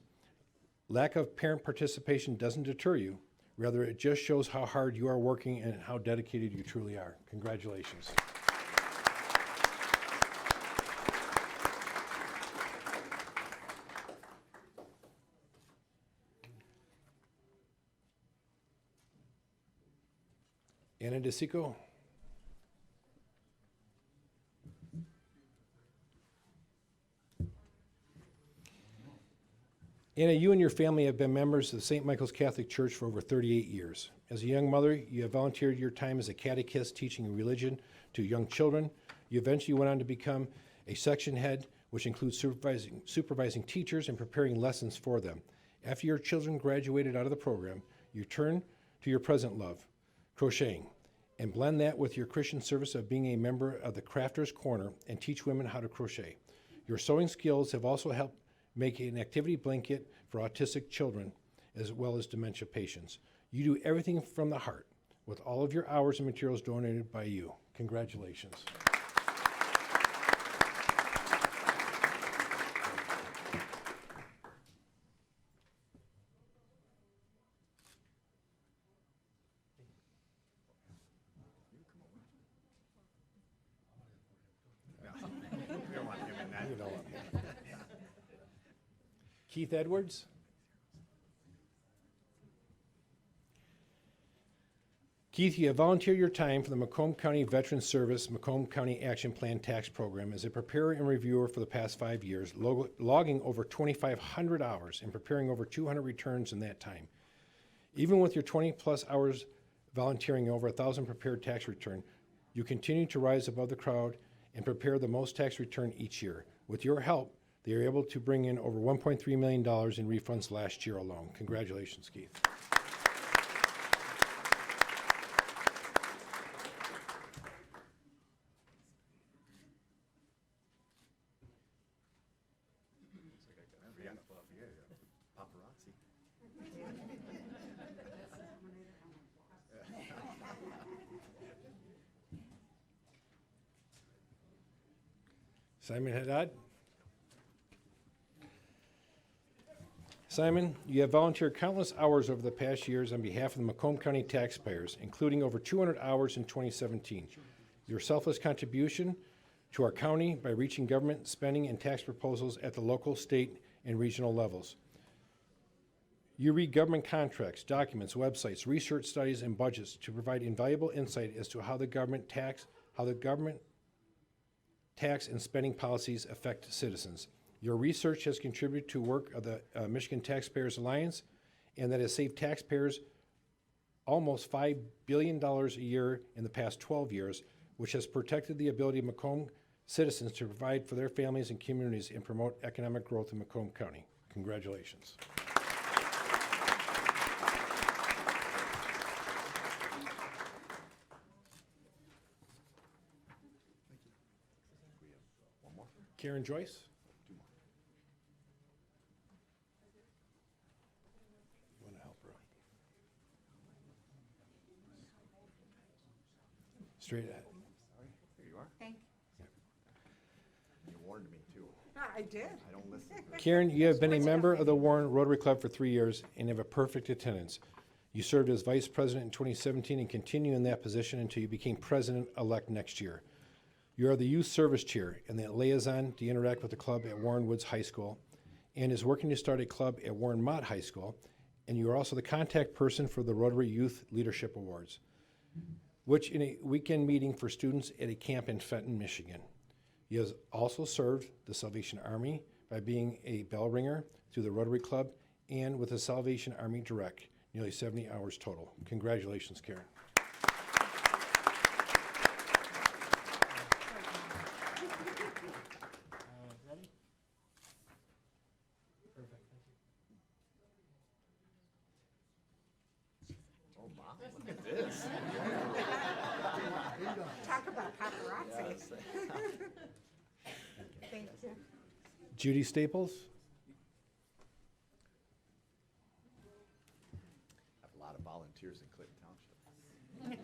Lack of parent participation doesn't deter you. Rather, it just shows how hard you are working and how dedicated you truly are. Congratulations. Anna DeSico. Anna, you and your family have been members of the St. Michael's Catholic Church for over 38 years. As a young mother, you have volunteered your time as a catechist teaching religion to young children. You eventually went on to become a section head, which includes supervising teachers and preparing lessons for them. After your children graduated out of the program, you turned to your present love, crocheting, and blend that with your Christian service of being a member of the Crafter's Corner and teach women how to crochet. Your sewing skills have also helped make an activity blanket for autistic children as well as dementia patients. You do everything from the heart with all of your hours and materials donated by you. Congratulations. You don't want him. Keith Edwards. Keith, you have volunteered your time for the Macomb County Veterans Service Macomb County Action Plan Tax Program as a preparer and reviewer for the past 5 years, logging over 2,500 hours and preparing over 200 returns in that time. Even with your 20-plus hours volunteering over 1,000 prepared tax return, you continue to rise above the crowd and prepare the most tax return each year. With your help, they are able to bring in over $1.3 million in refunds last year alone. Congratulations, Keith. Simon Haddad. Simon, you have volunteered countless hours over the past years on behalf of the Macomb County taxpayers, including over 200 hours in 2017. Your selfless contribution to our county by reaching government spending and tax proposals at the local, state, and regional levels. You read government contracts, documents, websites, research studies, and budgets to provide invaluable insight as to how the government tax and spending policies affect citizens. Your research has contributed to work of the Michigan Taxpayers Alliance, and that has saved taxpayers almost $5 billion a year in the past 12 years, which has protected the ability of Macomb citizens to provide for their families and communities and promote economic growth in Macomb County. Congratulations. Karen Joyce. You want to help her? Straight ahead. Thank You warned me too. I did. I don't listen. Karen, you have been a member of the Warren Rotary Club for 3 years and have a perfect attendance. You served as vice president in 2017 and continue in that position until you became president-elect next year. You are the youth service chair and the liaison to interact with the club at Warren Woods High School and is working to start a club at Warren Mott High School. And you are also the contact person for the Rotary Youth Leadership Awards, which in a weekend meeting for students at a camp in Fenton, Michigan. You have also served the Salvation Army by being a bell ringer through the Rotary Club and with the Salvation Army Direct, nearly 70 hours total. Congratulations, Karen. Talk about paparazzi. Thank you. Judy Staples. I have a lot of volunteers in Clinton Township.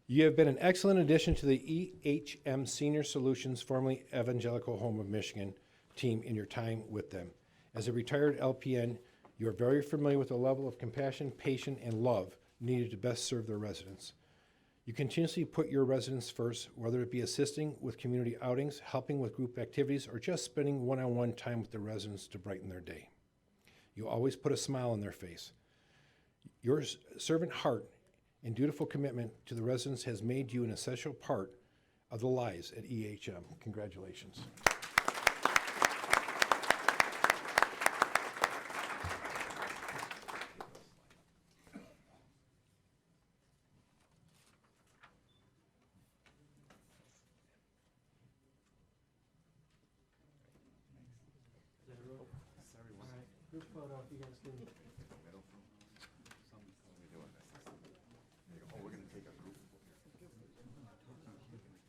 You have been an excellent addition to the EHM Senior Solutions, formerly Evangelical Home of Michigan team in your time with them. As a retired LPN, you are very familiar with the level of compassion, patience, and love needed to best serve their residents. You continuously put your residents first, whether it be assisting with community outings, helping with group activities, or just spending one-on-one time with the residents to brighten their day. You always put a smile on their face. Your servant heart and dutiful commitment to the residents has made you an essential part of the lives at EHM. Congratulations. Group photo, if you guys can. Oh, we're gonna take a group.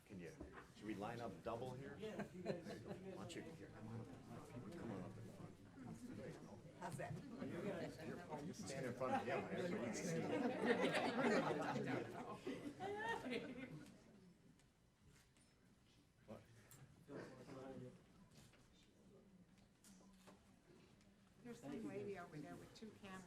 Can you, should we line up double here? Yeah, you guys. Why don't you, here, come on up in front. How's that? Stand in front of him, everybody can see you. There's some lady over there with 2 cameras.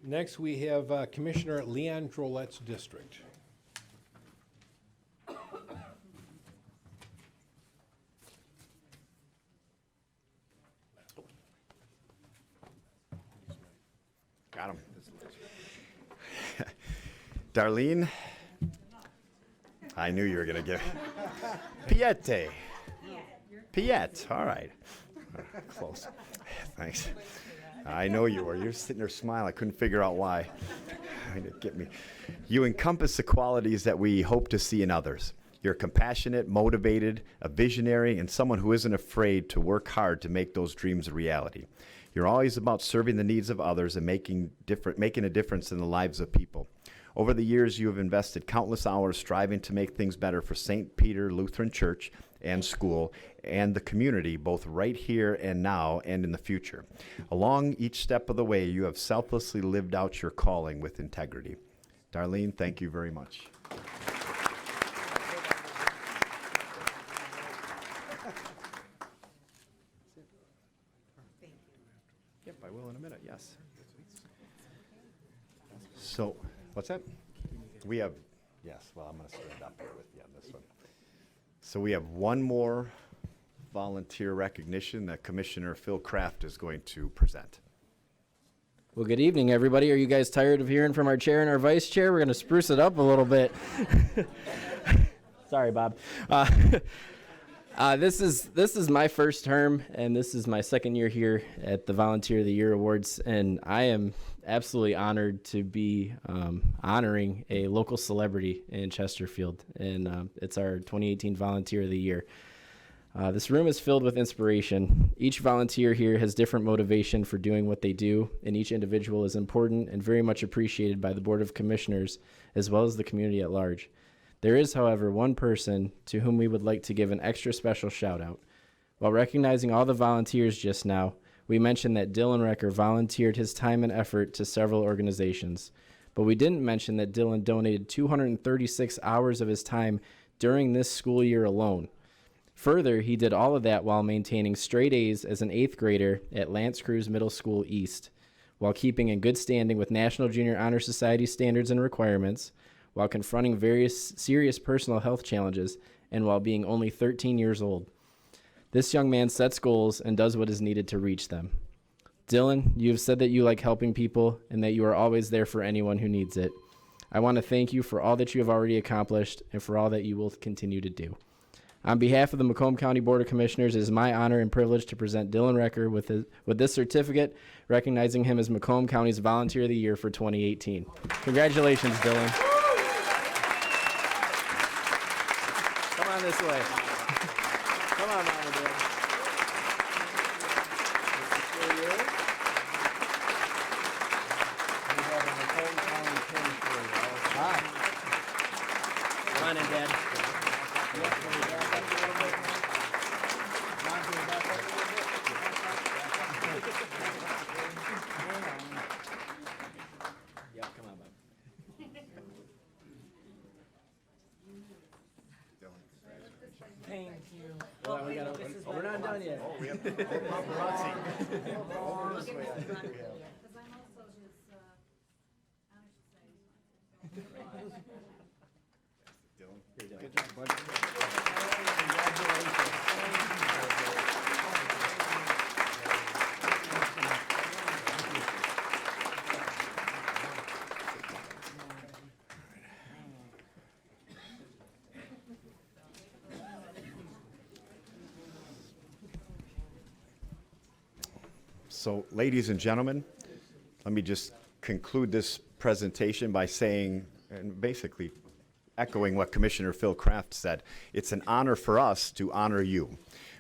Next, we have Commissioner Leon Drolet's district. Got him. Darlene, I knew you were gonna get Piette. Piette, all right. Close. Thanks. I know you were. You're sitting there smiling. I couldn't figure out why. Trying to get me. You encompass the qualities that we hope to see in others. You're compassionate, motivated, a visionary, and someone who isn't afraid to work hard to make those dreams a reality. You're always about serving the needs of others and making a difference in the lives of people. Over the years, you have invested countless hours striving to make things better for St. Peter Lutheran Church and School and the community, both right here and now and in the future. Along each step of the way, you have selflessly lived out your calling with integrity. Darlene, thank you very much. Yep, I will in a minute, yes. So, what's that? We have, yes, well, I'm going to stand up here with you on this one. So we have one more volunteer recognition that Commissioner Phil Kraft is going to present. Well, good evening, everybody. Are you guys tired of hearing from our chair and our vice chair? We're going to spruce it up a little bit. Sorry, Bob. This is my first term, and this is my second year here at the Volunteer of the Year Awards, and I am absolutely honored to be honoring a local celebrity in Chesterfield, and it's our 2018 Volunteer of the Year. This room is filled with inspiration. Each volunteer here has different motivation for doing what they do, and each individual is important and very much appreciated by the Board of Commissioners as well as the community at large. There is, however, one person to whom we would like to give an extra special shout out. While recognizing all the volunteers just now, we mentioned that Dylan Rheker volunteered his time and effort to several organizations, but we didn't mention that Dylan donated 236 hours of his time during this school year alone. Further, he did all of that while maintaining straight A's as an 8th grader at Lance Cruz Middle School East, while keeping in good standing with National Junior Honor Society standards and requirements, while confronting various serious personal health challenges, and while being only 13 years old. This young man sets goals and does what is needed to reach them. Dylan, you have said that you like helping people and that you are always there for anyone who needs it. I want to thank you for all that you have already accomplished and for all that you will continue to do. On behalf of the Macomb County Board of Commissioners, it is my honor and privilege to present Dylan Rheker with this certificate, recognizing him as Macomb County's Volunteer of the Year for 2018. Congratulations, Dylan. Come on this way. Come on, Mom and Dad. This is for you. We have a Macomb County pin for you. Hi. Come on in, Dad. Yeah, come on, Bob. Thank you. Well, we're not done yet. Oh, we have paparazzi. Good job, buddy. So, ladies and gentlemen, let me just conclude this presentation by saying, and basically echoing what Commissioner Phil Kraft said, it's an honor for us to honor you.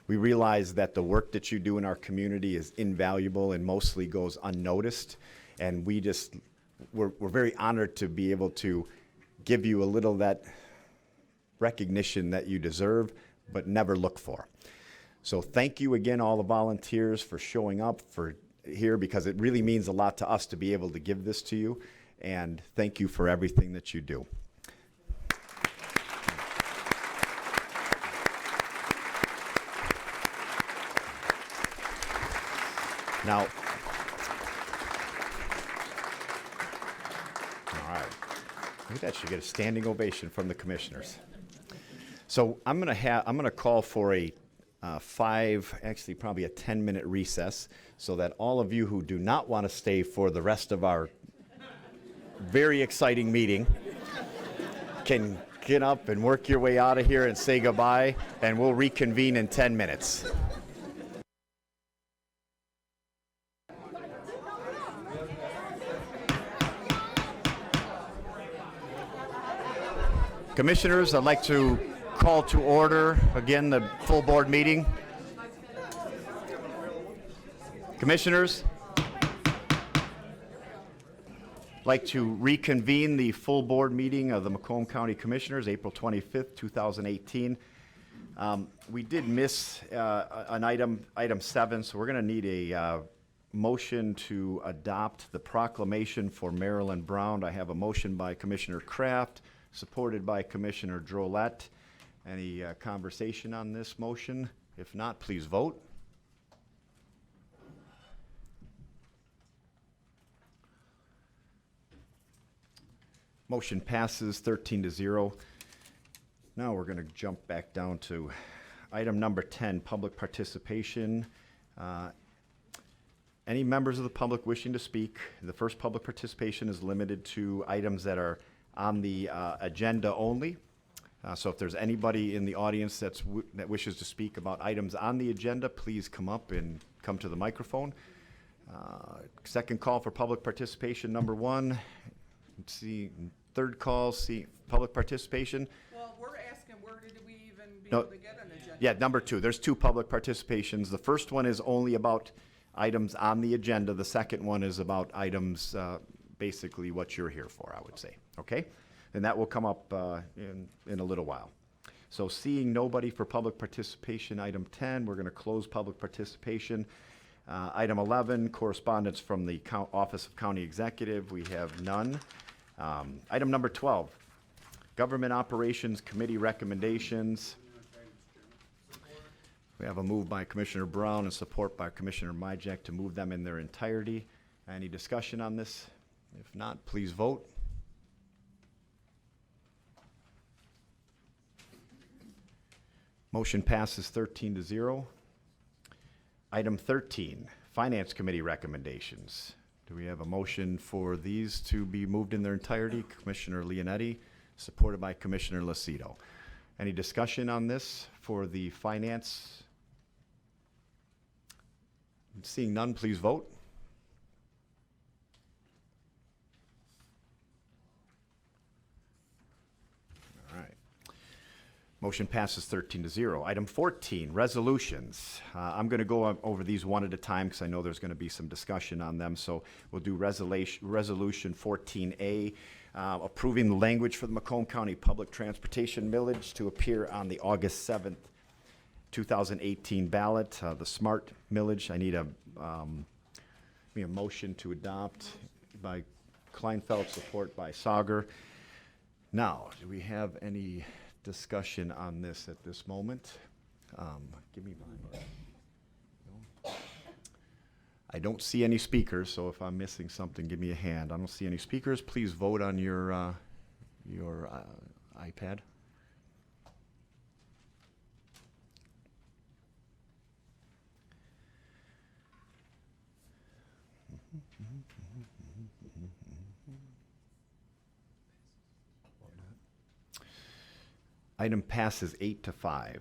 We realize that the work that you do in our community is invaluable and mostly goes unnoticed, and we're very honored to be able to give you a little of that recognition that you deserve, but never look for. So thank you again, all the volunteers, for showing up for here, because it really means a lot to us to be able to give this to you. And thank you for everything that you do. Now, all right, I think that should get a standing ovation from the commissioners. So I'm gonna call for a probably a 10-minute recess, so that all of you who do not want to stay for the rest of our very exciting meeting can get up and work your way out of here and say goodbye, and we'll reconvene in 10 minutes. Commissioners, I'd like to call to order again the full board meeting. Commissioners, I'd like to reconvene the full board meeting of the Macomb County Commissioners, April 25th, 2018. We did miss an item 7, so we're going to need a motion to adopt the proclamation for Marilyn Brown. I have a motion by Commissioner Kraft, supported by Commissioner Drolet. Any conversation on this motion? If not, please vote. Motion passes 13-0. Now we're going to jump back down to item number 10, public participation. Any members of the public wishing to speak? The first public participation is limited to items that are on the agenda only. So if there's anybody in the audience that wishes to speak about items on the agenda, please come up and come to the microphone. Second call for public participation, number 1. Let's see, third call, see public participation. Well, we're asking, where did we even No, yeah, number 2. There's 2 public participations. The first one is only about items on the agenda. The second one is about items, basically what you're here for, I would say. Okay? And that will come up in a little while. So seeing nobody for public participation, item 10, we're going to close public participation. Item 11, correspondence from the Office of County Executive. We have none. Item number 12, Government Operations Committee recommendations. We have a move by Commissioner Brown and support by Commissioner Myjack to move them in their entirety. Any discussion on this? If not, please vote. Motion passes 13-0. Item 13, Finance Committee recommendations. Do we have a motion for these to be moved in their entirety? Commissioner Leonetti, supported by Commissioner Lucido. Any discussion on this for the finance? Seeing none, please vote. All right. Motion passes 13-0. Item 14, resolutions. I'm going to go over these one at a time because I know there's going to be some discussion on them. So we'll do resolution 14A, approving the language for the Macomb County Public Transportation Millage to appear on the August 7th, 2018 ballot, the SMART millage. I need a motion to adopt by Kleinfeld, support by Sauger. Now, do we have any discussion on this at this moment? Give me mine. No. I don't see any speakers, so if I'm missing something, give me a hand. I don't see any speakers. Please vote on your iPad. Item passes 8-5.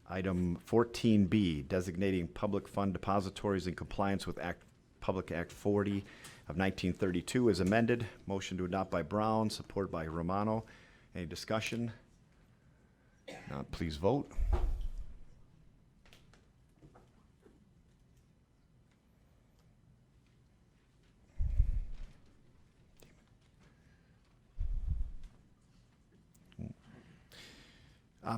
Item 14B, designating public fund depositories in compliance with Public Act 40 of 1932 is amended. Motion to adopt by Brown, support by Romano. Any discussion? Not, please vote.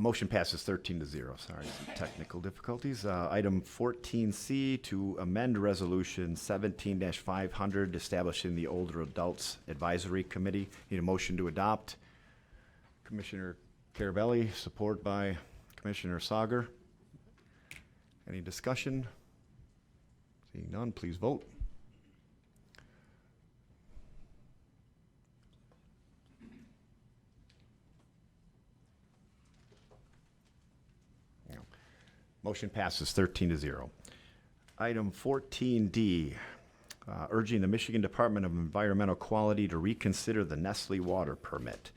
Motion passes 13-0. Sorry, some technical difficulties. Item 14C to amend Resolution 17-500 establishing the Older Adults Advisory Committee. Need a motion to adopt. Commissioner Carabelli, support by Commissioner Sauger. Any discussion? Seeing none, please vote. Motion passes 13-0. Item 14D, urging the Michigan Department of Environmental Quality to reconsider the Nestle water permit.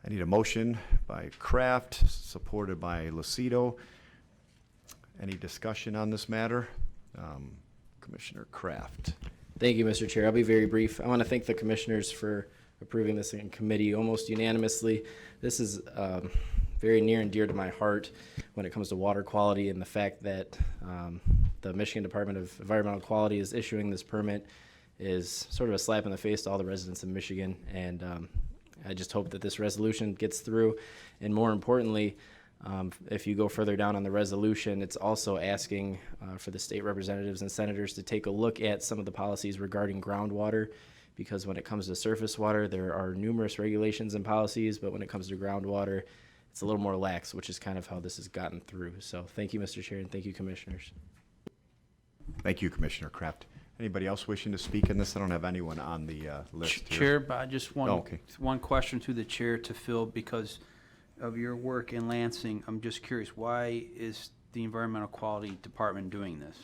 I need a motion by Kraft, supported by Lucido. Any discussion on this matter? Commissioner Kraft. Thank you, Mr. Chair. I'll be very brief. I want to thank the commissioners for approving this in committee almost unanimously. This is very near and dear to my heart when it comes to water quality, and the fact that the Michigan Department of Environmental Quality is issuing this permit is sort of a slap in the face to all the residents of Michigan. And I just hope that this resolution gets through. And more importantly, if you go further down on the resolution, it's also asking for the state representatives and senators to take a look at some of the policies regarding groundwater, because when it comes to surface water, there are numerous regulations and policies, but when it comes to groundwater, it's a little more lax, which is kind of how this has gotten through. So thank you, Mr. Chair, and thank you, commissioners. Thank you, Commissioner Kraft. Anybody else wishing to speak in this? I don't have anyone on the list here. Chair, but I just Oh, okay. one question through the chair to Phil, because of your work in Lansing. I'm just curious, why is the Environmental Quality Department doing this?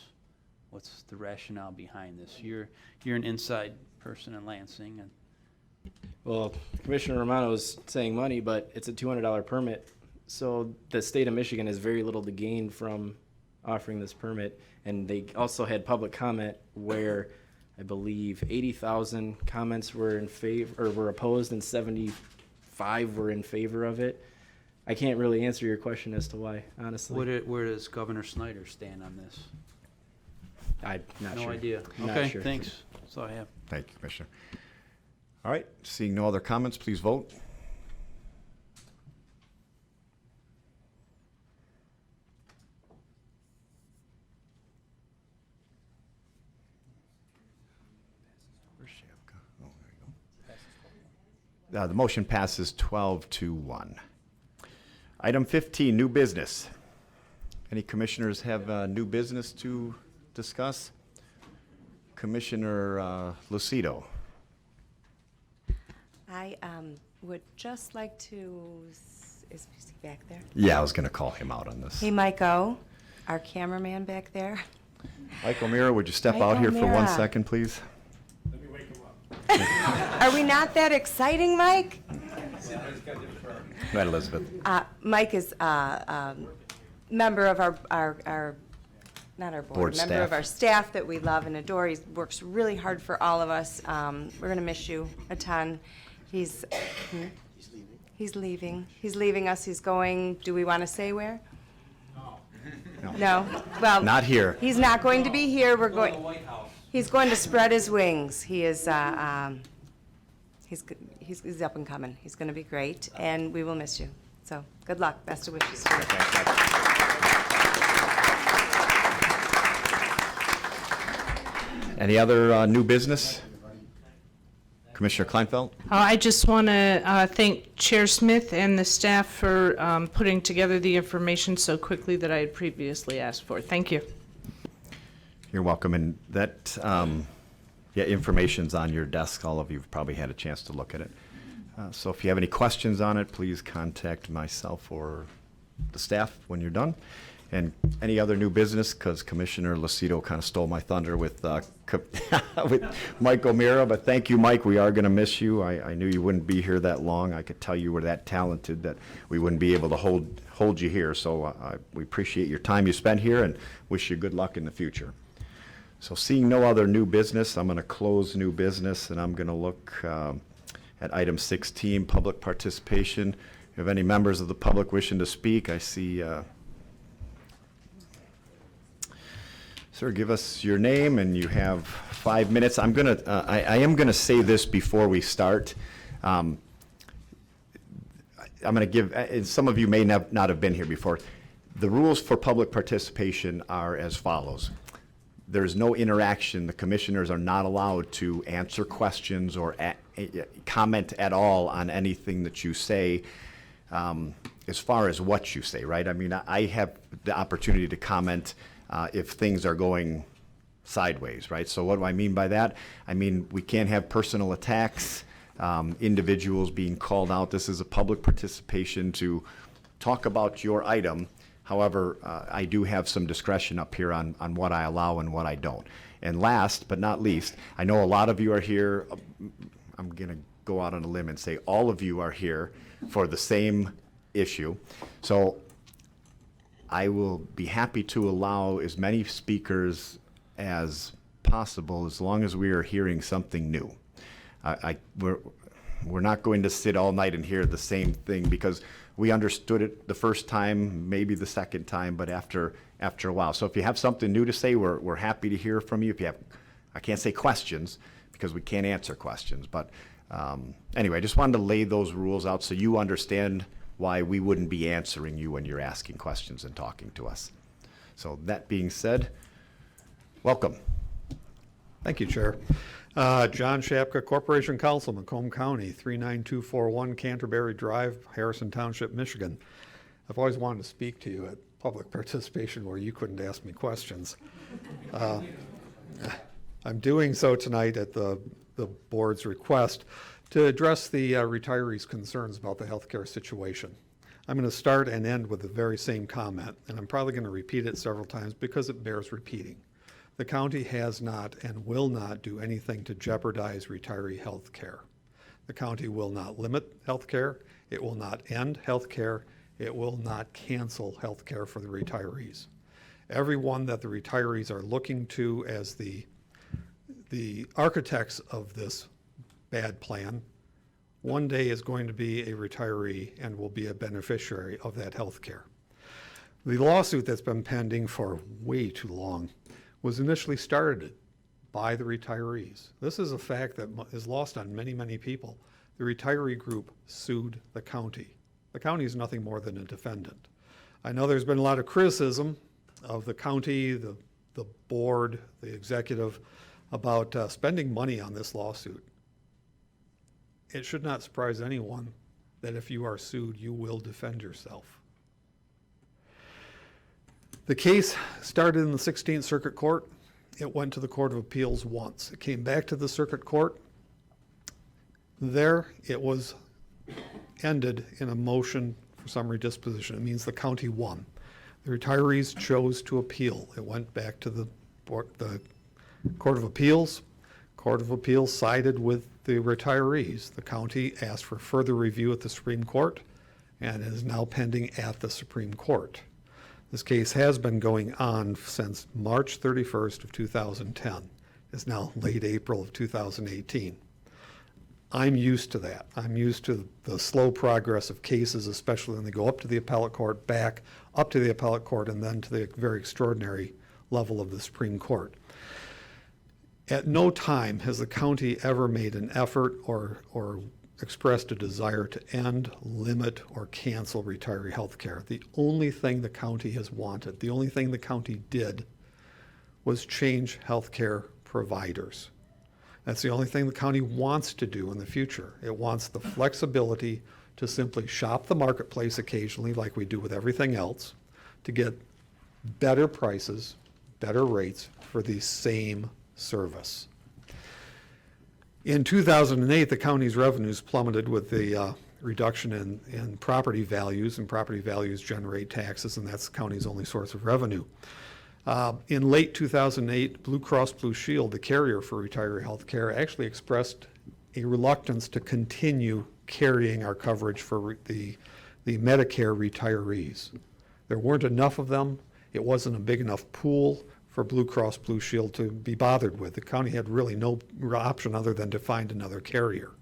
What's the rationale behind this? You're an inside person in Lansing, and Well, Commissioner Romano is saying money, but it's a $200 permit. So the state of Michigan has very little to gain from offering this permit. And they also had public comment where I believe 80,000 comments were in favor, or were opposed, and 75 were in favor of it. I can't really answer your question as to why, honestly. Where does Governor Snyder stand on this? I'm not No sure. idea. Not Okay, sure. thanks. That's all I have. Thank you, Commissioner. All right, seeing no other comments, please vote. Where's Shavka? Oh, there you go. The motion passes 12-1. Item 15, new business. Any commissioners have new business to discuss? Commissioner Lucido. I would just like to, is he back there? Yeah, I was going to call him out on this. Hey, Mike O, our cameraman back there. Mike O'Meara, would you step Mike out here for 1 O'Meara. second, please? Are we not that exciting, Mike? Go ahead, Elizabeth. Mike is member of our not our board, Board member staff. of our staff that we love and adore. He works really hard for all of us. We're going to miss you a ton. He's leaving. He's leaving us. He's going, do we want to say where? No. Well, Not here. he's not going to be here. We're going. He's going to spread his wings. He is. He's up and coming. He's going to be great, and we will miss you. So good luck. Best of wishes to you. Any other new business? Commissioner Kleinfeld? I just want to thank Chair Smith and the staff for putting together the information so quickly that I had previously asked for. Thank you. You're welcome. And that information's on your desk. All of you have probably had a chance to look at it. So if you have any questions on it, please contact myself or the staff when you're done. And any other new business, because Commissioner Lucido kind of stole my thunder with with Mike O'Meara, but thank you, Mike. We are going to miss you. I knew you wouldn't be here that long. I could tell you were that talented that we wouldn't be able to hold you here. So we appreciate your time you spent here and wish you good luck in the future. So seeing no other new business, I'm going to close new business, and I'm going to look at item 16, public participation. If you have any members of the public wishing to speak, I see... Sir, give us your name, and you have 5 minutes. I am gonna say this before we start. I'm gonna give, and some of you may not have been here before. The rules for public participation are as follows. There's no interaction. The commissioners are not allowed to answer questions or comment at all on anything that you say, as far as what you say, right? I mean, I have the opportunity to comment if things are going sideways, right? So what do I mean by that? I mean, we can't have personal attacks, individuals being called out. This is a public participation to talk about your item. However, I do have some discretion up here on what I allow and what I don't. And last but not least, I know a lot of you are here. I'm going to go out on a limb and say all of you are here for the same issue. So I will be happy to allow as many speakers as possible as long as we are hearing something new. We're not going to sit all night and hear the same thing because we understood it the first time, maybe the second time, but after a while. So if you have something new to say, we're happy to hear from you. If you have, I can't say questions because we can't answer questions, but anyway, I just wanted to lay those rules out so you understand why we wouldn't be answering you when you're asking questions and talking to us. So that being said, welcome. Thank you, Chair. John Shapka, Corporation Counsel, Macomb County, 39241 Canterbury Drive, Harrison Township, Michigan. I've always wanted to speak to you at public participation where you couldn't ask me questions. I'm doing so tonight at the board's request to address the retirees' concerns about the healthcare situation. I'm going to start and end with the very same comment, and I'm probably going to repeat it several times because it bears repeating. The county has not and will not do anything to jeopardize retiree health care. The county will not limit health care. It will not end health care. It will not cancel health care for the retirees. Everyone that the retirees are looking to as the architects of this bad plan one day is going to be a retiree and will be a beneficiary of that health care. The lawsuit that's been pending for way too long was initially started by the retirees. This is a fact that is lost on many, many people. The retiree group sued the county. The county is nothing more than a defendant. I know there's been a lot of criticism of the county, the board, the executive, about spending money on this lawsuit. It should not surprise anyone that if you are sued, you will defend yourself. The case started in the 16th Circuit Court. It went to the Court of Appeals once. It came back to the Circuit Court. There, it was ended in a motion for summary disposition. It means the county won. The retirees chose to appeal. It went back to the Court of Appeals. Court of Appeals sided with the retirees. The county asked for further review at the Supreme Court and is now pending at the Supreme Court. This case has been going on since March 31st of 2010. It's now late April of 2018. I'm used to that. I'm used to the slow progress of cases, especially when they go up to the appellate court, back up to the appellate court, and then to the very extraordinary level of the Supreme Court. At no time has the county ever made an effort or expressed a desire to end, limit, or cancel retiree health care. The only thing the county has wanted, the only thing the county did, was change health care providers. That's the only thing the county wants to do in the future. It wants the flexibility to simply shop the marketplace occasionally, like we do with everything else, to get better prices, better rates for the same service. In 2008, the county's revenues plummeted with the reduction in property values, and property values generate taxes, and that's the county's only source of revenue. In late 2008, Blue Cross Blue Shield, the carrier for retiree health care, actually expressed a reluctance to continue carrying our coverage for the Medicare retirees. There weren't enough of them. It wasn't a big enough pool for Blue Cross Blue Shield to be bothered with. The county had really no option other than to find another carrier.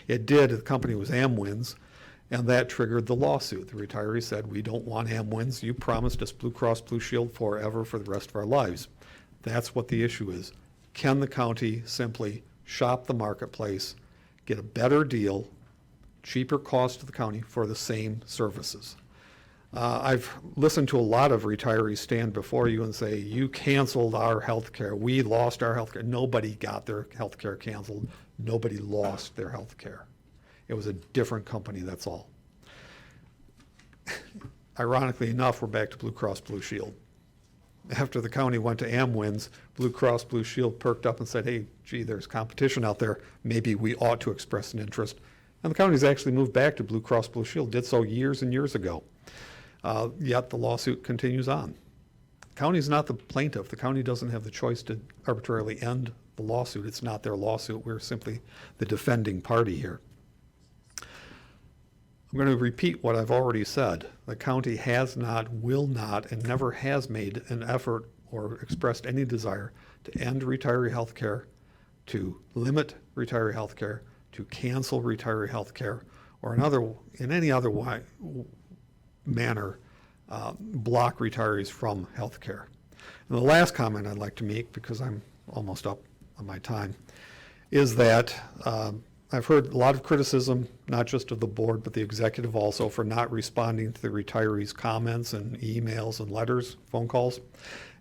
It did. The company was Amwins, and that triggered the lawsuit. The retirees said, we don't want Amwins. You promised us Blue Cross Blue Shield forever for the rest of our lives. That's what the issue is. Can the county simply shop the marketplace, get a better deal, cheaper cost to the county for the same services? I've listened to a lot of retirees stand before you and say, you canceled our health care. We lost our health care. Nobody got their health care canceled. Nobody lost their health care. It was a different company, that's all. Ironically enough, we're back to Blue Cross Blue Shield. After the county went to Amwins, Blue Cross Blue Shield perked up and said, hey, gee, there's competition out there. Maybe we ought to express an interest. And the county's actually moved back to Blue Cross Blue Shield, did so years and years ago. Yet the lawsuit continues on. The county's not the plaintiff. The county doesn't have the choice to arbitrarily end the lawsuit. It's not their lawsuit. We're simply the defending party here. I'm going to repeat what I've already said. The county has not, will not, and never has made an effort or expressed any desire to end retiree health care, to limit retiree health care, to cancel retiree health care, or in any other manner block retirees from health care. And the last comment I'd like to make, because I'm almost up on my time, is that I've heard a lot of criticism, not just of the board, but the executive also, for not responding to the retirees' comments and emails and letters, phone calls.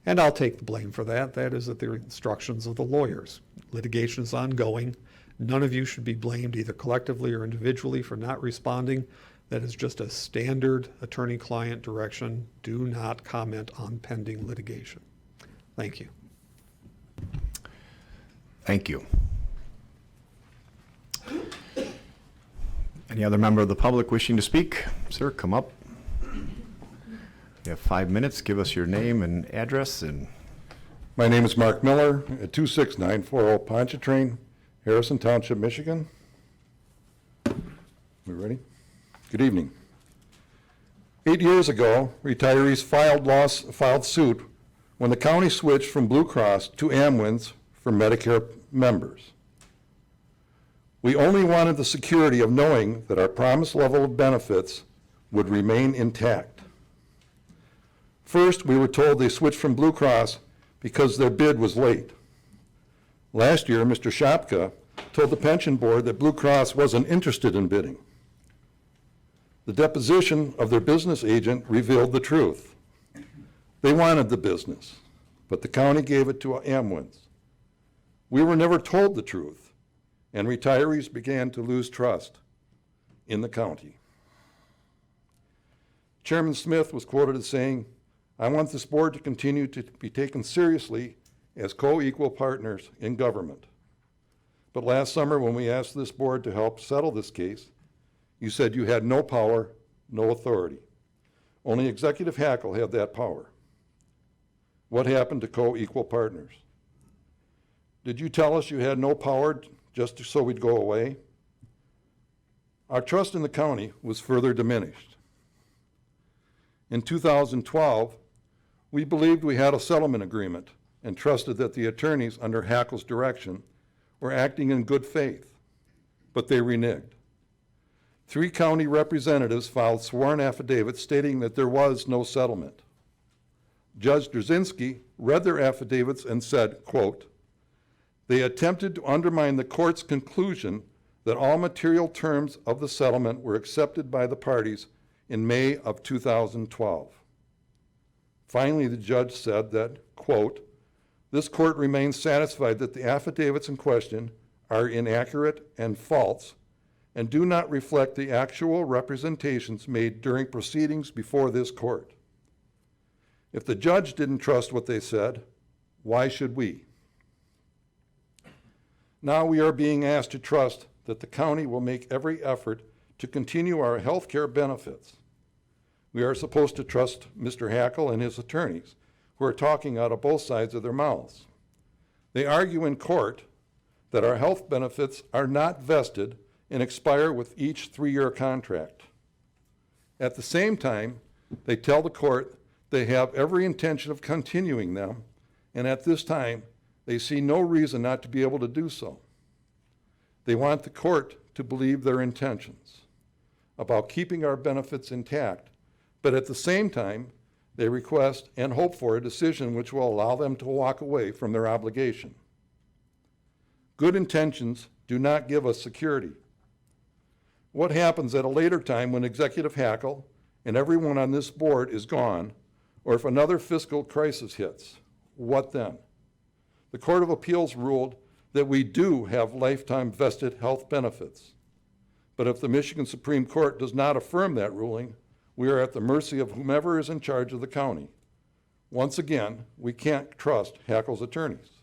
And I'll take the blame for that. That is at the instructions of the lawyers. Litigation is ongoing. None of you should be blamed, either collectively or individually, for not responding. That is just a standard attorney-client direction. Do not comment on pending litigation. Thank you. Thank you. Any other member of the public wishing to speak? Sir, come up. You have 5 minutes. Give us your name and address. And My name is Mark Miller at 26940 Pontchartrain, Harrison Township, Michigan. We ready? Good evening. 8 years ago, retirees filed suit when the county switched from Blue Cross to Amwins for Medicare members. We only wanted the security of knowing that our promised level of benefits would remain intact. First, we were told they switched from Blue Cross because their bid was late. Last year, Mr. Shopka told the pension board that Blue Cross wasn't interested in bidding. The deposition of their business agent revealed the truth. They wanted the business, but the county gave it to Amwins. We were never told the truth, and retirees began to lose trust in the county. Chairman Smith was quoted as saying, "I want this board to continue to be taken seriously as co-equal partners in government." But last summer, when we asked this board to help settle this case, you said you had no power, no authority. Only Executive Hackle had that power. What happened to co-equal partners? Did you tell us you had no power just so we'd go away? Our trust in the county was further diminished. In 2012, we believed we had a settlement agreement and trusted that the attorneys under Hackle's direction were acting in good faith, but they reneged. 3 county representatives filed sworn affidavits stating that there was no settlement. Judge Drzinski read their affidavits and said, quote, "They attempted to undermine the court's conclusion that all material terms of the settlement were accepted by the parties in May of 2012. Finally, the judge said that, quote, "This court remains satisfied that the affidavits in question are inaccurate and false and do not reflect the actual representations made during proceedings before this court." If the judge didn't trust what they said, why should we? Now we are being asked to trust that the county will make every effort to continue our health care benefits. We are supposed to trust Mr. Hackle and his attorneys, who are talking out of both sides of their mouths. They argue in court that our health benefits are not vested and expire with each 3-year contract. At the same time, they tell the court they have every intention of continuing them, and at this time, they see no reason not to be able to do so. They want the court to believe their intentions about keeping our benefits intact, but at the same time, they request and hope for a decision which will allow them to walk away from their obligation. Good intentions do not give us security. What happens at a later time when Executive Hackle and everyone on this board is gone, or if another fiscal crisis hits? What then? The Court of Appeals ruled that we do have lifetime vested health benefits. But if the Michigan Supreme Court does not affirm that ruling, we are at the mercy of whomever is in charge of the county. Once again, we can't trust Hackle's attorneys.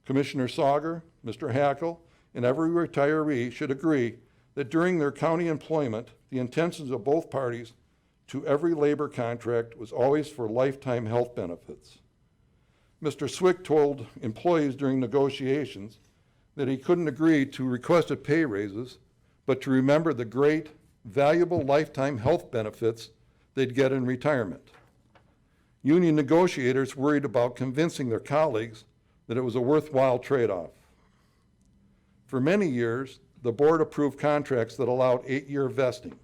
Commissioner Sauger, Mr. Hackle, and every retiree should agree that during their county employment, the intentions of both parties to every labor contract was always for lifetime health benefits. Mr. Swick told employees during negotiations that he couldn't agree to requested pay raises, but to remember the great, valuable lifetime health benefits they'd get in retirement. Union negotiators worried about convincing their colleagues that it was a worthwhile trade-off. For many years, the board approved contracts that allowed 8-year vesting.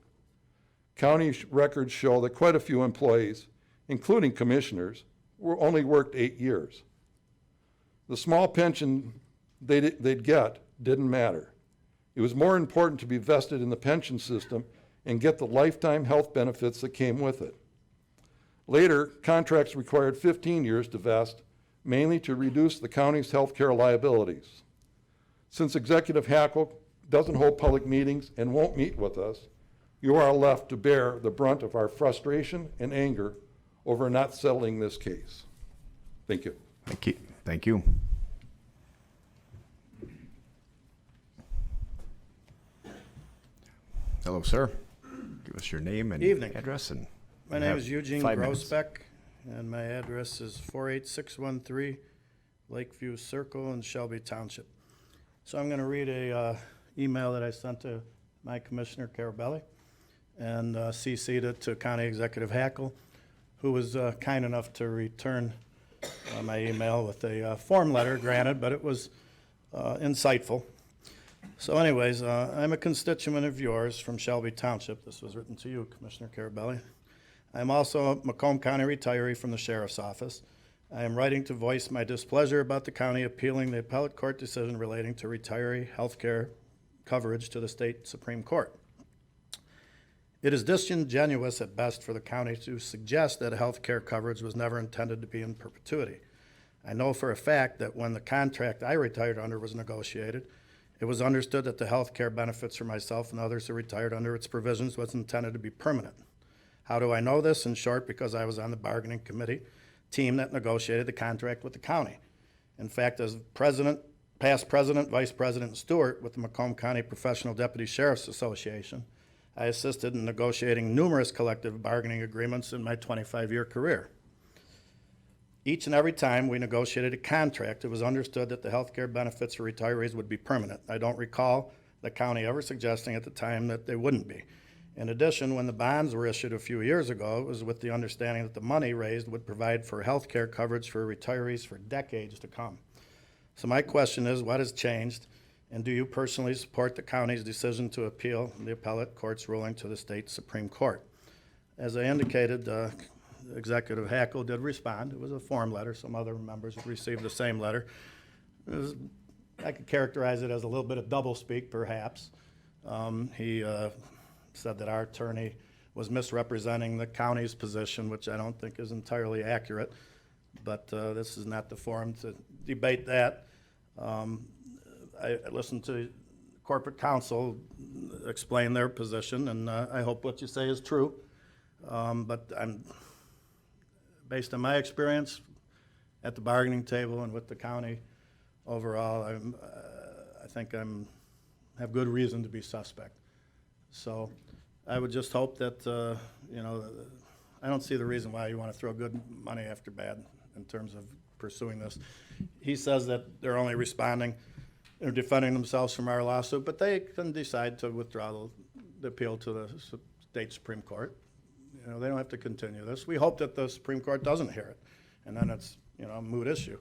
County records show that quite a few employees, including commissioners, only worked 8 years. The small pension they'd get didn't matter. It was more important to be vested in the pension system and get the lifetime health benefits that came with it. Later, contracts required 15 years to vest, mainly to reduce the county's health care liabilities. Since Executive Hackle doesn't hold public meetings and won't meet with us, you are left to bear the brunt of our frustration and anger over not settling this case. Thank you. Thank you. Thank you. Hello, sir. Give us your name and Evening. address. And My name is Eugene 5 minutes. Grousbeck, and my address is 48613 Lakeview Circle in Shelby Township. So I'm going to read a email that I sent to my Commissioner Carabelli and CC'd it to County Executive Hackle, who was kind enough to return my email with a form letter, granted, but it was insightful. So anyways, I'm a constituent of yours from Shelby Township. This was written to you, Commissioner Carabelli. I'm also a Macomb County retiree from the Sheriff's Office. I am writing to voice my displeasure about the county appealing the appellate court decision relating to retiree health care coverage to the state Supreme Court. It is disingenuous at best for the county to suggest that health care coverage was never intended to be in perpetuity. I know for a fact that when the contract I retired under was negotiated, it was understood that the health care benefits for myself and others who retired under its provisions was intended to be permanent. How do I know this? In short, because I was on the bargaining committee team that negotiated the contract with the county. In fact, as past president, vice president Stewart with the Macomb County Professional Deputy Sheriff's Association, I assisted in negotiating numerous collective bargaining agreements in my 25-year career. Each and every time we negotiated a contract, it was understood that the health care benefits for retirees would be permanent. I don't recall the county ever suggesting at the time that they wouldn't be. In addition, when the bonds were issued a few years ago, it was with the understanding that the money raised would provide for health care coverage for retirees for decades to come. So my question is, what has changed? And do you personally support the county's decision to appeal the appellate court's ruling to the state Supreme Court? As I indicated, Executive Hackle did respond. It was a form letter. Some other members received the same letter. I could characterize it as a little bit of doublespeak, perhaps. He said that our attorney was misrepresenting the county's position, which I don't think is entirely accurate, but this is not the forum to debate that. I listened to corporate counsel explain their position, and I hope what you say is true. But based on my experience at the bargaining table and with the county overall, I think I have good reason to be suspect. So I would just hope that, I don't see the reason why you want to throw good money after bad in terms of pursuing this. He says that they're only responding or defending themselves from our lawsuit, but they can decide to withdraw the appeal to the state Supreme Court. They don't have to continue this. We hope that the Supreme Court doesn't hear it, and then it's, a moot issue.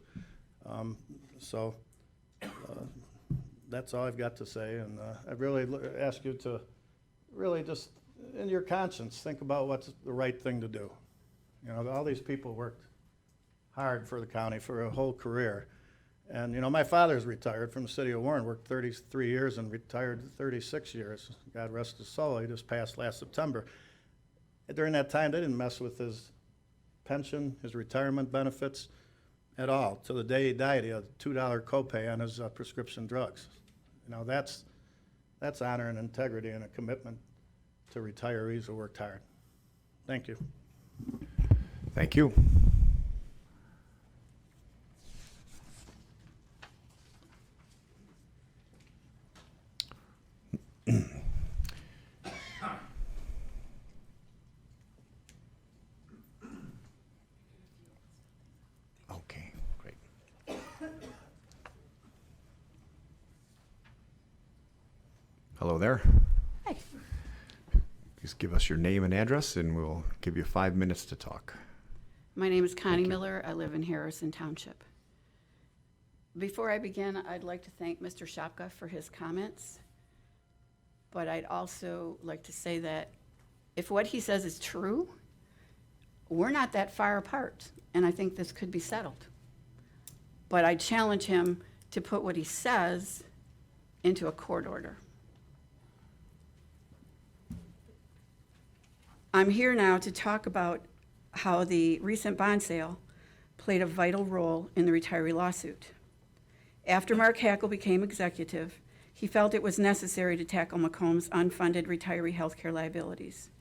That's all I've got to say, and I really ask you to really just, in your conscience, think about what's the right thing to do. All these people worked hard for the county for a whole career. And, my father's retired from the city of Warren, worked 33 years and retired 36 years. God rest his soul, he just passed last September. During that time, they didn't mess with his pension, his retirement benefits at all. Till the day he died, he had a $2 copay on his prescription drugs. That's honor and integrity and a commitment to retirees who worked hard. Thank you. Thank you. Okay, great. Hello there. Hi. Please give us your name and address, and we'll give you 5 minutes to talk. My name is Connie Miller. I live in Harrison Township. Before I begin, I'd like to thank Mr. Shopka for his comments, but I'd also like to say that if what he says is true, we're not that far apart, and I think this could be settled. But I challenge him to put what he says into a court order. I'm here now to talk about how the recent bond sale played a vital role in the retiree lawsuit. After Mark Hackle became executive, he felt it was necessary to tackle Macomb's unfunded retiree health care liabilities.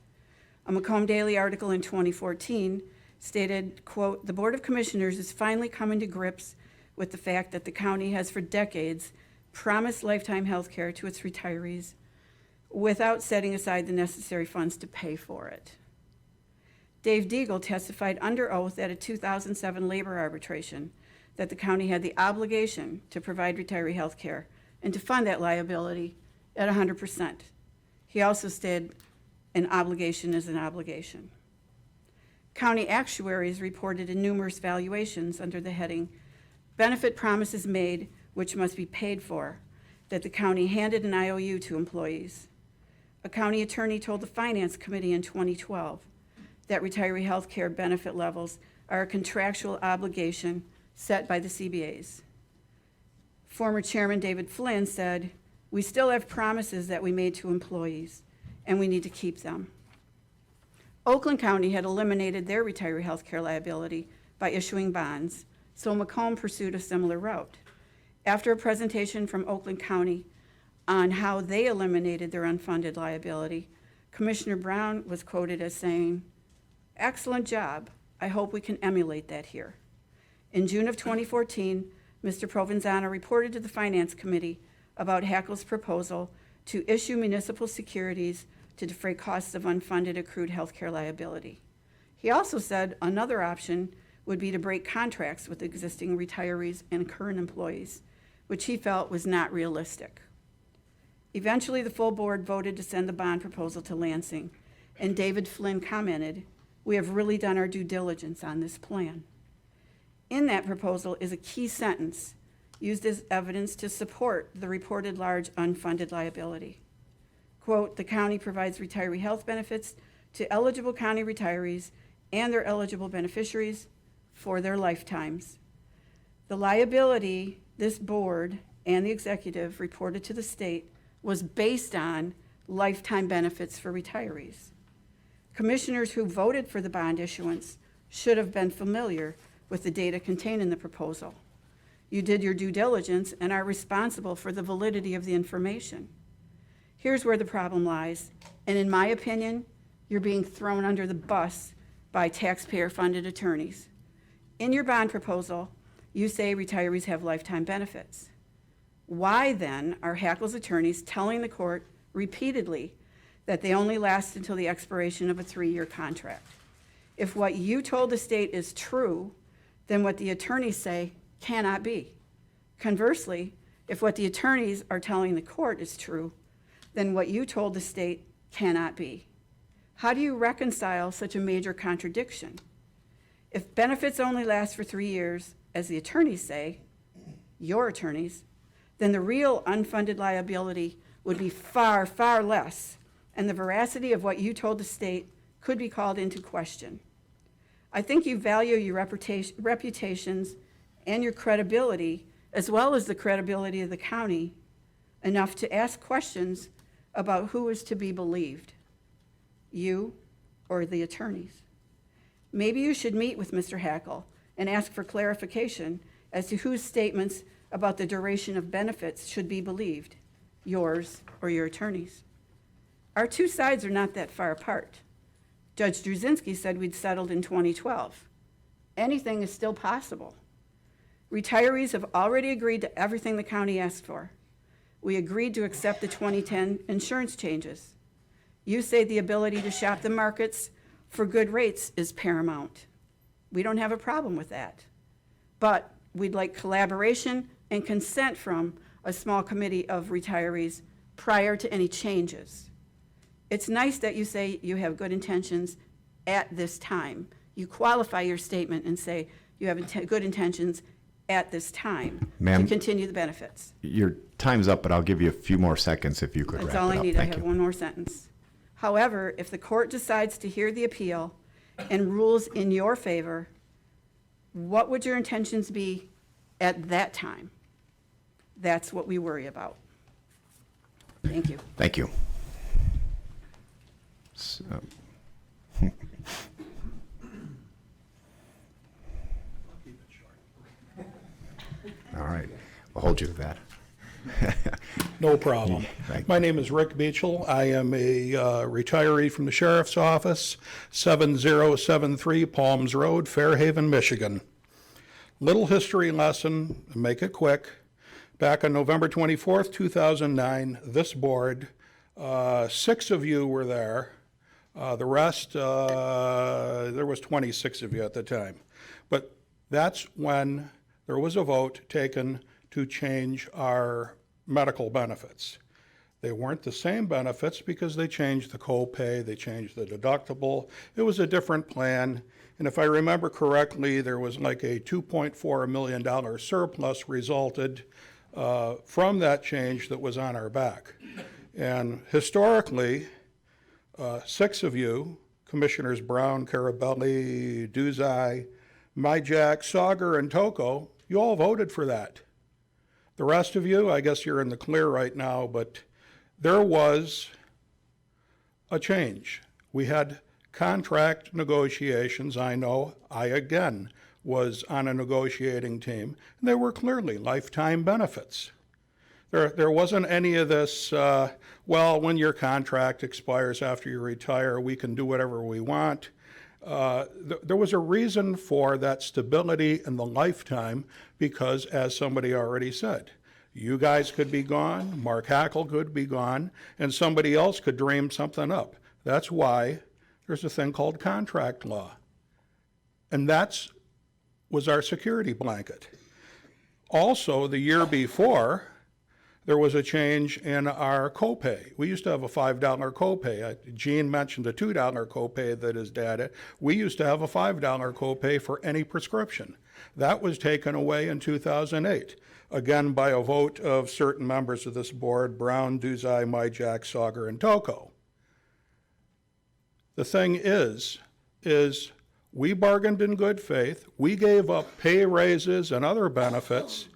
A Macomb Daily article in 2014 stated, quote, "The Board of Commissioners is finally coming to grips with the fact that the county has for decades promised lifetime health care to its retirees without setting aside the necessary funds to pay for it." Dave Deagle testified under oath at a 2007 labor arbitration that the county had the obligation to provide retiree health care and to fund that liability at 100%. He also stated an obligation is an obligation. County actuaries reported in numerous valuations under the heading, "Benefit promises made which must be paid for," that the county handed an IOU to employees. A county attorney told the Finance Committee in 2012 that retiree health care benefit levels are a contractual obligation set by the CBAs. Former Chairman David Flynn said, "We still have promises that we made to employees, and we need to keep them." Oakland County had eliminated their retiree health care liability by issuing bonds, so Macomb pursued a similar route. After a presentation from Oakland County on how they eliminated their unfunded liability, Commissioner Brown was quoted as saying, "Excellent job. I hope we can emulate that here." In June of 2014, Mr. Provenzano reported to the Finance Committee about Hackle's proposal to issue municipal securities to defray costs of unfunded accrued health care liability. He also said another option would be to break contracts with existing retirees and current employees, which he felt was not realistic. Eventually, the full board voted to send the bond proposal to Lansing, and David Flynn commented, "We have really done our due diligence on this plan." In that proposal is a key sentence used as evidence to support the reported large unfunded liability. Quote, "The county provides retiree health benefits to eligible county retirees and their eligible beneficiaries for their lifetimes. The liability this board and the executive reported to the state was based on lifetime benefits for retirees. Commissioners who voted for the bond issuance should have been familiar with the data contained in the proposal. You did your due diligence and are responsible for the validity of the information. Here's where the problem lies, and in my opinion, you're being thrown under the bus by taxpayer-funded attorneys. In your bond proposal, you say retirees have lifetime benefits. Why then are Hackle's attorneys telling the court repeatedly that they only last until the expiration of a 3-year contract? If what you told the state is true, then what the attorneys say cannot be. Conversely, if what the attorneys are telling the court is true, then what you told the state cannot be. How do you reconcile such a major contradiction? If benefits only last for 3 years, as the attorneys say, your attorneys, then the real unfunded liability would be far, far less, and the veracity of what you told the state could be called into question. I think you value your reputations and your credibility, as well as the credibility of the county, enough to ask questions about who is to be believed, you or the attorneys. Maybe you should meet with Mr. Hackle and ask for clarification as to whose statements about the duration of benefits should be believed, yours or your attorneys. Our two sides are not that far apart. Judge Druzynski said we'd settled in 2012. Anything is still possible. Retirees have already agreed to everything the county asked for. We agreed to accept the 2010 insurance changes. You say the ability to shop the markets for good rates is paramount. We don't have a problem with that. But we'd like collaboration and consent from a small committee of retirees prior to any changes. It's nice that you say you have good intentions at this time. You qualify your statement and say you have good intentions at this time Ma'am, to continue the benefits. Your time's up, but I'll give you a few more seconds if you could wrap That's it up. all I need. I Thank have you. one more sentence. However, if the court decides to hear the appeal and rules in your favor, what would your intentions be at that time? That's what we worry about. Thank you. Thank you. So, all right, we'll hold you to that. No problem. Thank My name is Rick Beachel. I am a retiree from the Sheriff's Office, 7073 Palms Road, Fairhaven, Michigan. Little history lesson, make it quick. Back on November 24th, 2009, this board, 6 of you were there. The rest, there was 26 of you at the time. But that's when there was a vote taken to change our medical benefits. They weren't the same benefits because they changed the copay, they changed the deductible. It was a different plan. And if I remember correctly, there was like a $2.4 million surplus resulted from that change that was on our back. And historically, 6 of you, Commissioners Brown, Carabelli, Duzai, Myjack, Sauger, and Toko, you all voted for that. The rest of you, I guess you're in the clear right now, but there was a change. We had contract negotiations. I know I, again, was on a negotiating team, and they were clearly lifetime benefits. There wasn't any of this, well, when your contract expires after you retire, we can do whatever we want. There was a reason for that stability in the lifetime because, as somebody already said, you guys could be gone, Mark Hackle could be gone, and somebody else could dream something up. That's why there's a thing called contract law. And that was our security blanket. Also, the year before, there was a change in our copay. We used to have a $5 copay. Gene mentioned a $2 copay that his dad had. We used to have a $5 copay for any prescription. That was taken away in 2008, again by a vote of certain members of this board, Brown, Duzai, Myjack, Sauger, and Toko. The thing is we bargained in good faith. We gave up pay raises and other benefits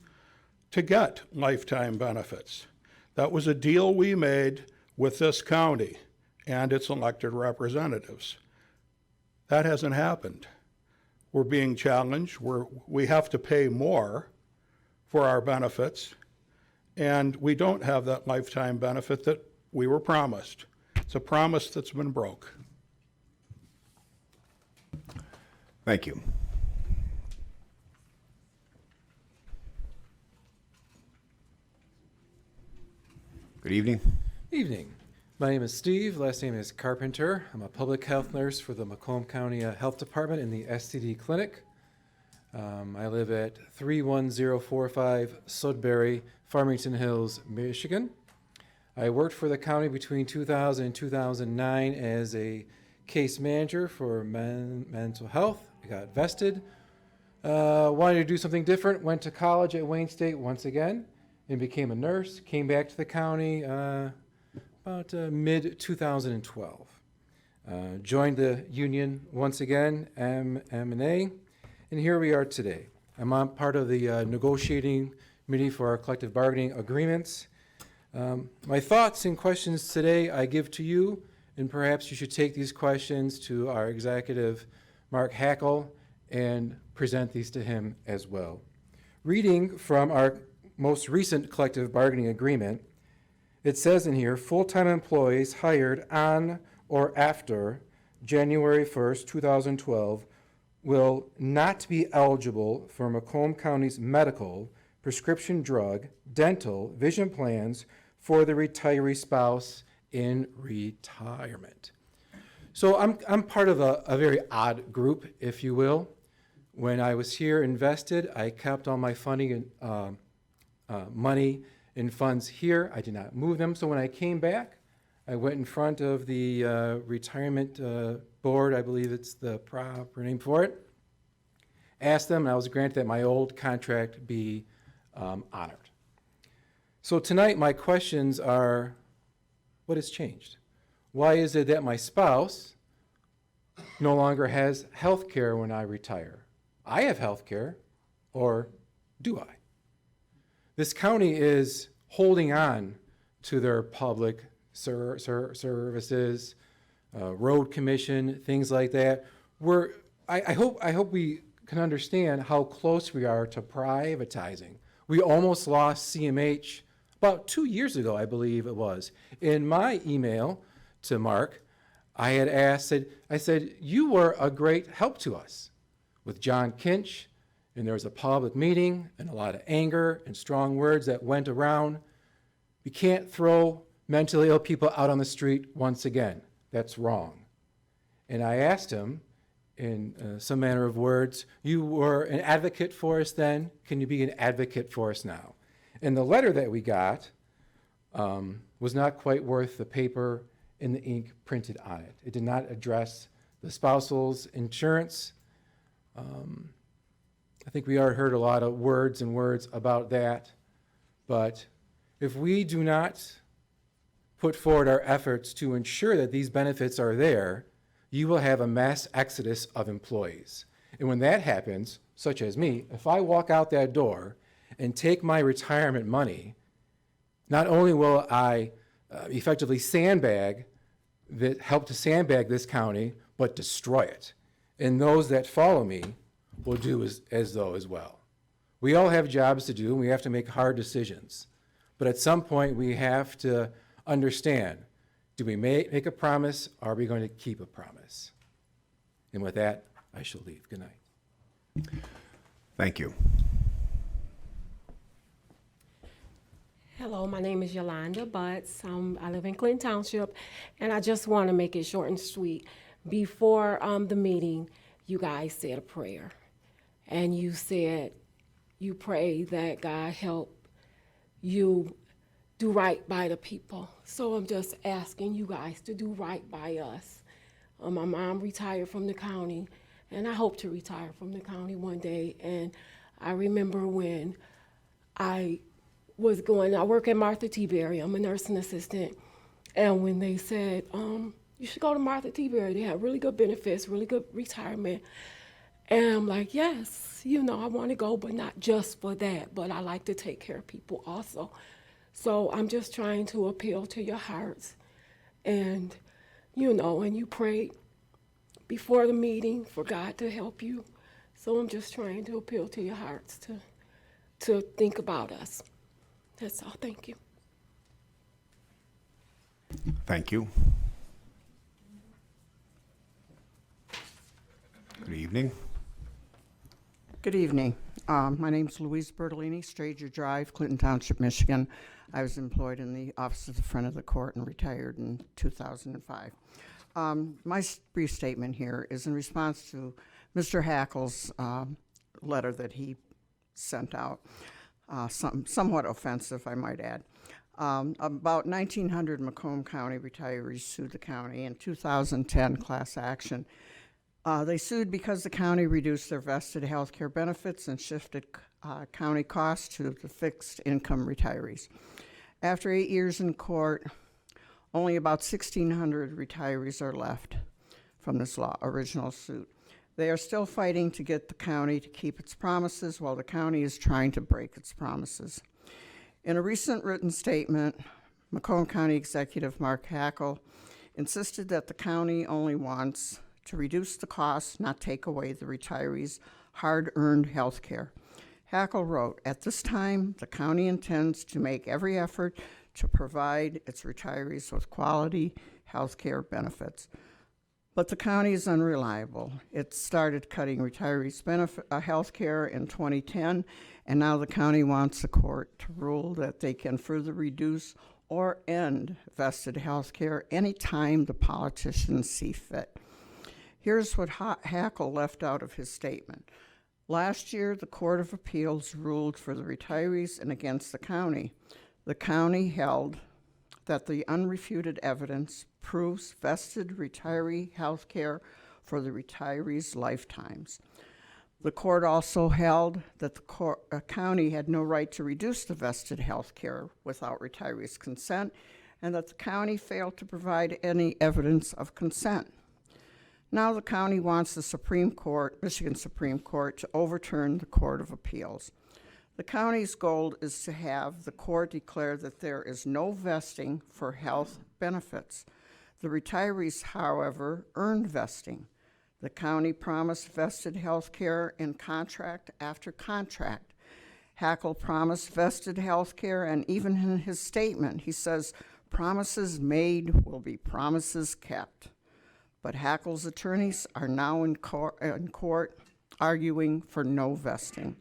to get lifetime benefits. That was a deal we made with this county and its elected representatives. That hasn't happened. We're being challenged. We have to pay more for our benefits, and we don't have that lifetime benefit that we were promised. It's a promise that's been broke. Thank you. Good evening. Evening. My name is Steve. Last name is Carpenter. I'm a public health nurse for the Macomb County Health Department in the STD clinic. I live at 31045 Sudbury, Farmington Hills, Michigan. I worked for the county between 2000 and 2009 as a case manager for mental health. I got vested. Wanted to do something different. Went to college at Wayne State once again and became a nurse. Came back to the county about mid-2012. Joined the union once again, M&A, and here we are today. I'm on part of the negotiating committee for our collective bargaining agreements. My thoughts and questions today I give to you, and perhaps you should take these questions to our executive, Mark Hackle, and present these to him as well. Reading from our most recent collective bargaining agreement, it says in here, full-time employees hired on or after January 1st, 2012 will not be eligible for Macomb County's medical, prescription drug, dental, vision plans for the retiree spouse in retirement. So I'm part of a very odd group, if you will. When I was here invested, I kept all my funding and money and funds here. I did not move them. So when I came back, I went in front of the retirement board, I believe it's the proper name for it, asked them, and I was granted that my old contract be honored. So tonight my questions are, what has changed? Why is it that my spouse no longer has health care when I retire? I have health care, or do I? This county is holding on to their public services, road commission, things like that. I hope we can understand how close we are to privatizing. We almost lost CMH about 2 years ago, I believe it was. In my email to Mark, I had asked, I said, you were a great help to us with John Kinch, and there was a public meeting and a lot of anger and strong words that went around. We can't throw mentally ill people out on the street once again. That's wrong. And I asked him in some manner of words, you were an advocate for us then, can you be an advocate for us now? And the letter that we got was not quite worth the paper and the ink printed on it. It did not address the spousal's insurance. I think we already heard a lot of words about that, But if we do not put forward our efforts to ensure that these benefits are there, you will have a mass exodus of employees. And when that happens, such as me, if I walk out that door and take my retirement money, not only will I effectively help to sandbag this county, but destroy it. And those that follow me will do as though as well. We all have jobs to do, and we have to make hard decisions. But at some point, we have to understand, do we make a promise, or are we going to keep a promise? And with that, I shall leave. Good night. Thank you. Hello, my name is Yolanda Butts. I live in Clinton Township, and I just want to make it short and sweet. Before the meeting, you guys said a prayer, and you said you pray that God help you do right by the people. So I'm just asking you guys to do right by us. My mom retired from the county, and I hope to retire from the county one day. And I remember when I work at Martha T. Berry. I'm a nursing assistant. And when they said, you should go to Martha T. Berry, they have really good benefits, really good retirement. And I'm like, yes, I want to go, but not just for that, but I like to take care of people also. So I'm just trying to appeal to your hearts. And, and you prayed before the meeting for God to help you. So I'm just trying to appeal to your hearts to think about us. That's all. Thank you. Thank you. Good evening. Good evening. My name's Louise Bertolini, Stranger Drive, Clinton Township, Michigan. I was employed in the Office of the Front of the Court and retired in 2005. My brief statement here is in response to Mr. Hackle's letter that he sent out, somewhat offensive, I might add. About 1,900 Macomb County retirees sued the county in 2010 class action. They sued because the county reduced their vested health care benefits and shifted county costs to the fixed income retirees. After 8 years in court, only about 1,600 retirees are left from this original suit. They are still fighting to get the county to keep its promises while the county is trying to break its promises. In a recent written statement, Macomb County Executive Mark Hackle insisted that the county only wants to reduce the costs, not take away the retirees' hard-earned health care. Hackle wrote, "At this time, the county intends to make every effort to provide its retirees with quality health care benefits. But the county is unreliable. It started cutting retirees' health care in 2010, and now the county wants the court to rule that they can further reduce or end vested health care anytime the politicians see fit." Here's what Hackle left out of his statement. Last year, the Court of Appeals ruled for the retirees and against the county. The county held that the unrefuted evidence proves vested retiree health care for the retirees' lifetimes. The court also held that the county had no right to reduce the vested health care without retirees' consent, and that the county failed to provide any evidence of consent. Now the county wants the Michigan Supreme Court, to overturn the Court of Appeals. The county's goal is to have the court declare that there is no vesting for health benefits. The retirees, however, earned vesting. The county promised vested health care in contract after contract. Hackle promised vested health care, and even in his statement, he says, "Promises made will be promises kept." But Hackle's attorneys are now in court arguing for no vesting.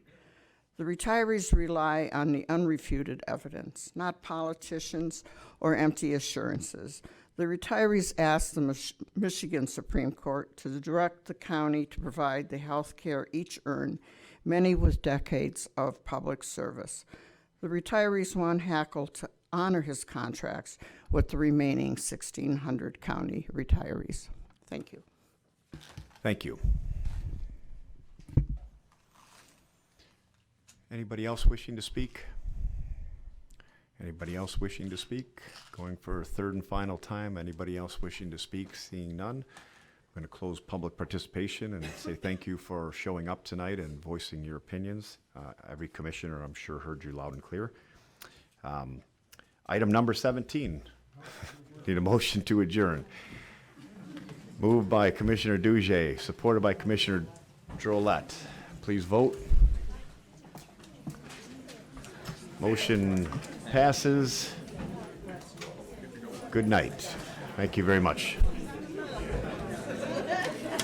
The retirees rely on the unrefuted evidence, not politicians or empty assurances. The retirees asked the Michigan Supreme Court to direct the county to provide the health care each earned, many with decades of public service. The retirees want Hackle to honor his contracts with the remaining 1,600 county retirees. Thank you. Thank you. Anybody else wishing to speak? Anybody else wishing to speak? Going for a third and final time. Anybody else wishing to speak? Seeing none. I'm going to close public participation and say thank you for showing up tonight and voicing your opinions. Every commissioner, I'm sure, heard you loud and clear. Item number 17. Need a motion to adjourn. Moved by Commissioner Douget, supported by Commissioner Drollet. Please vote. Motion passes. Good night. Thank you very much.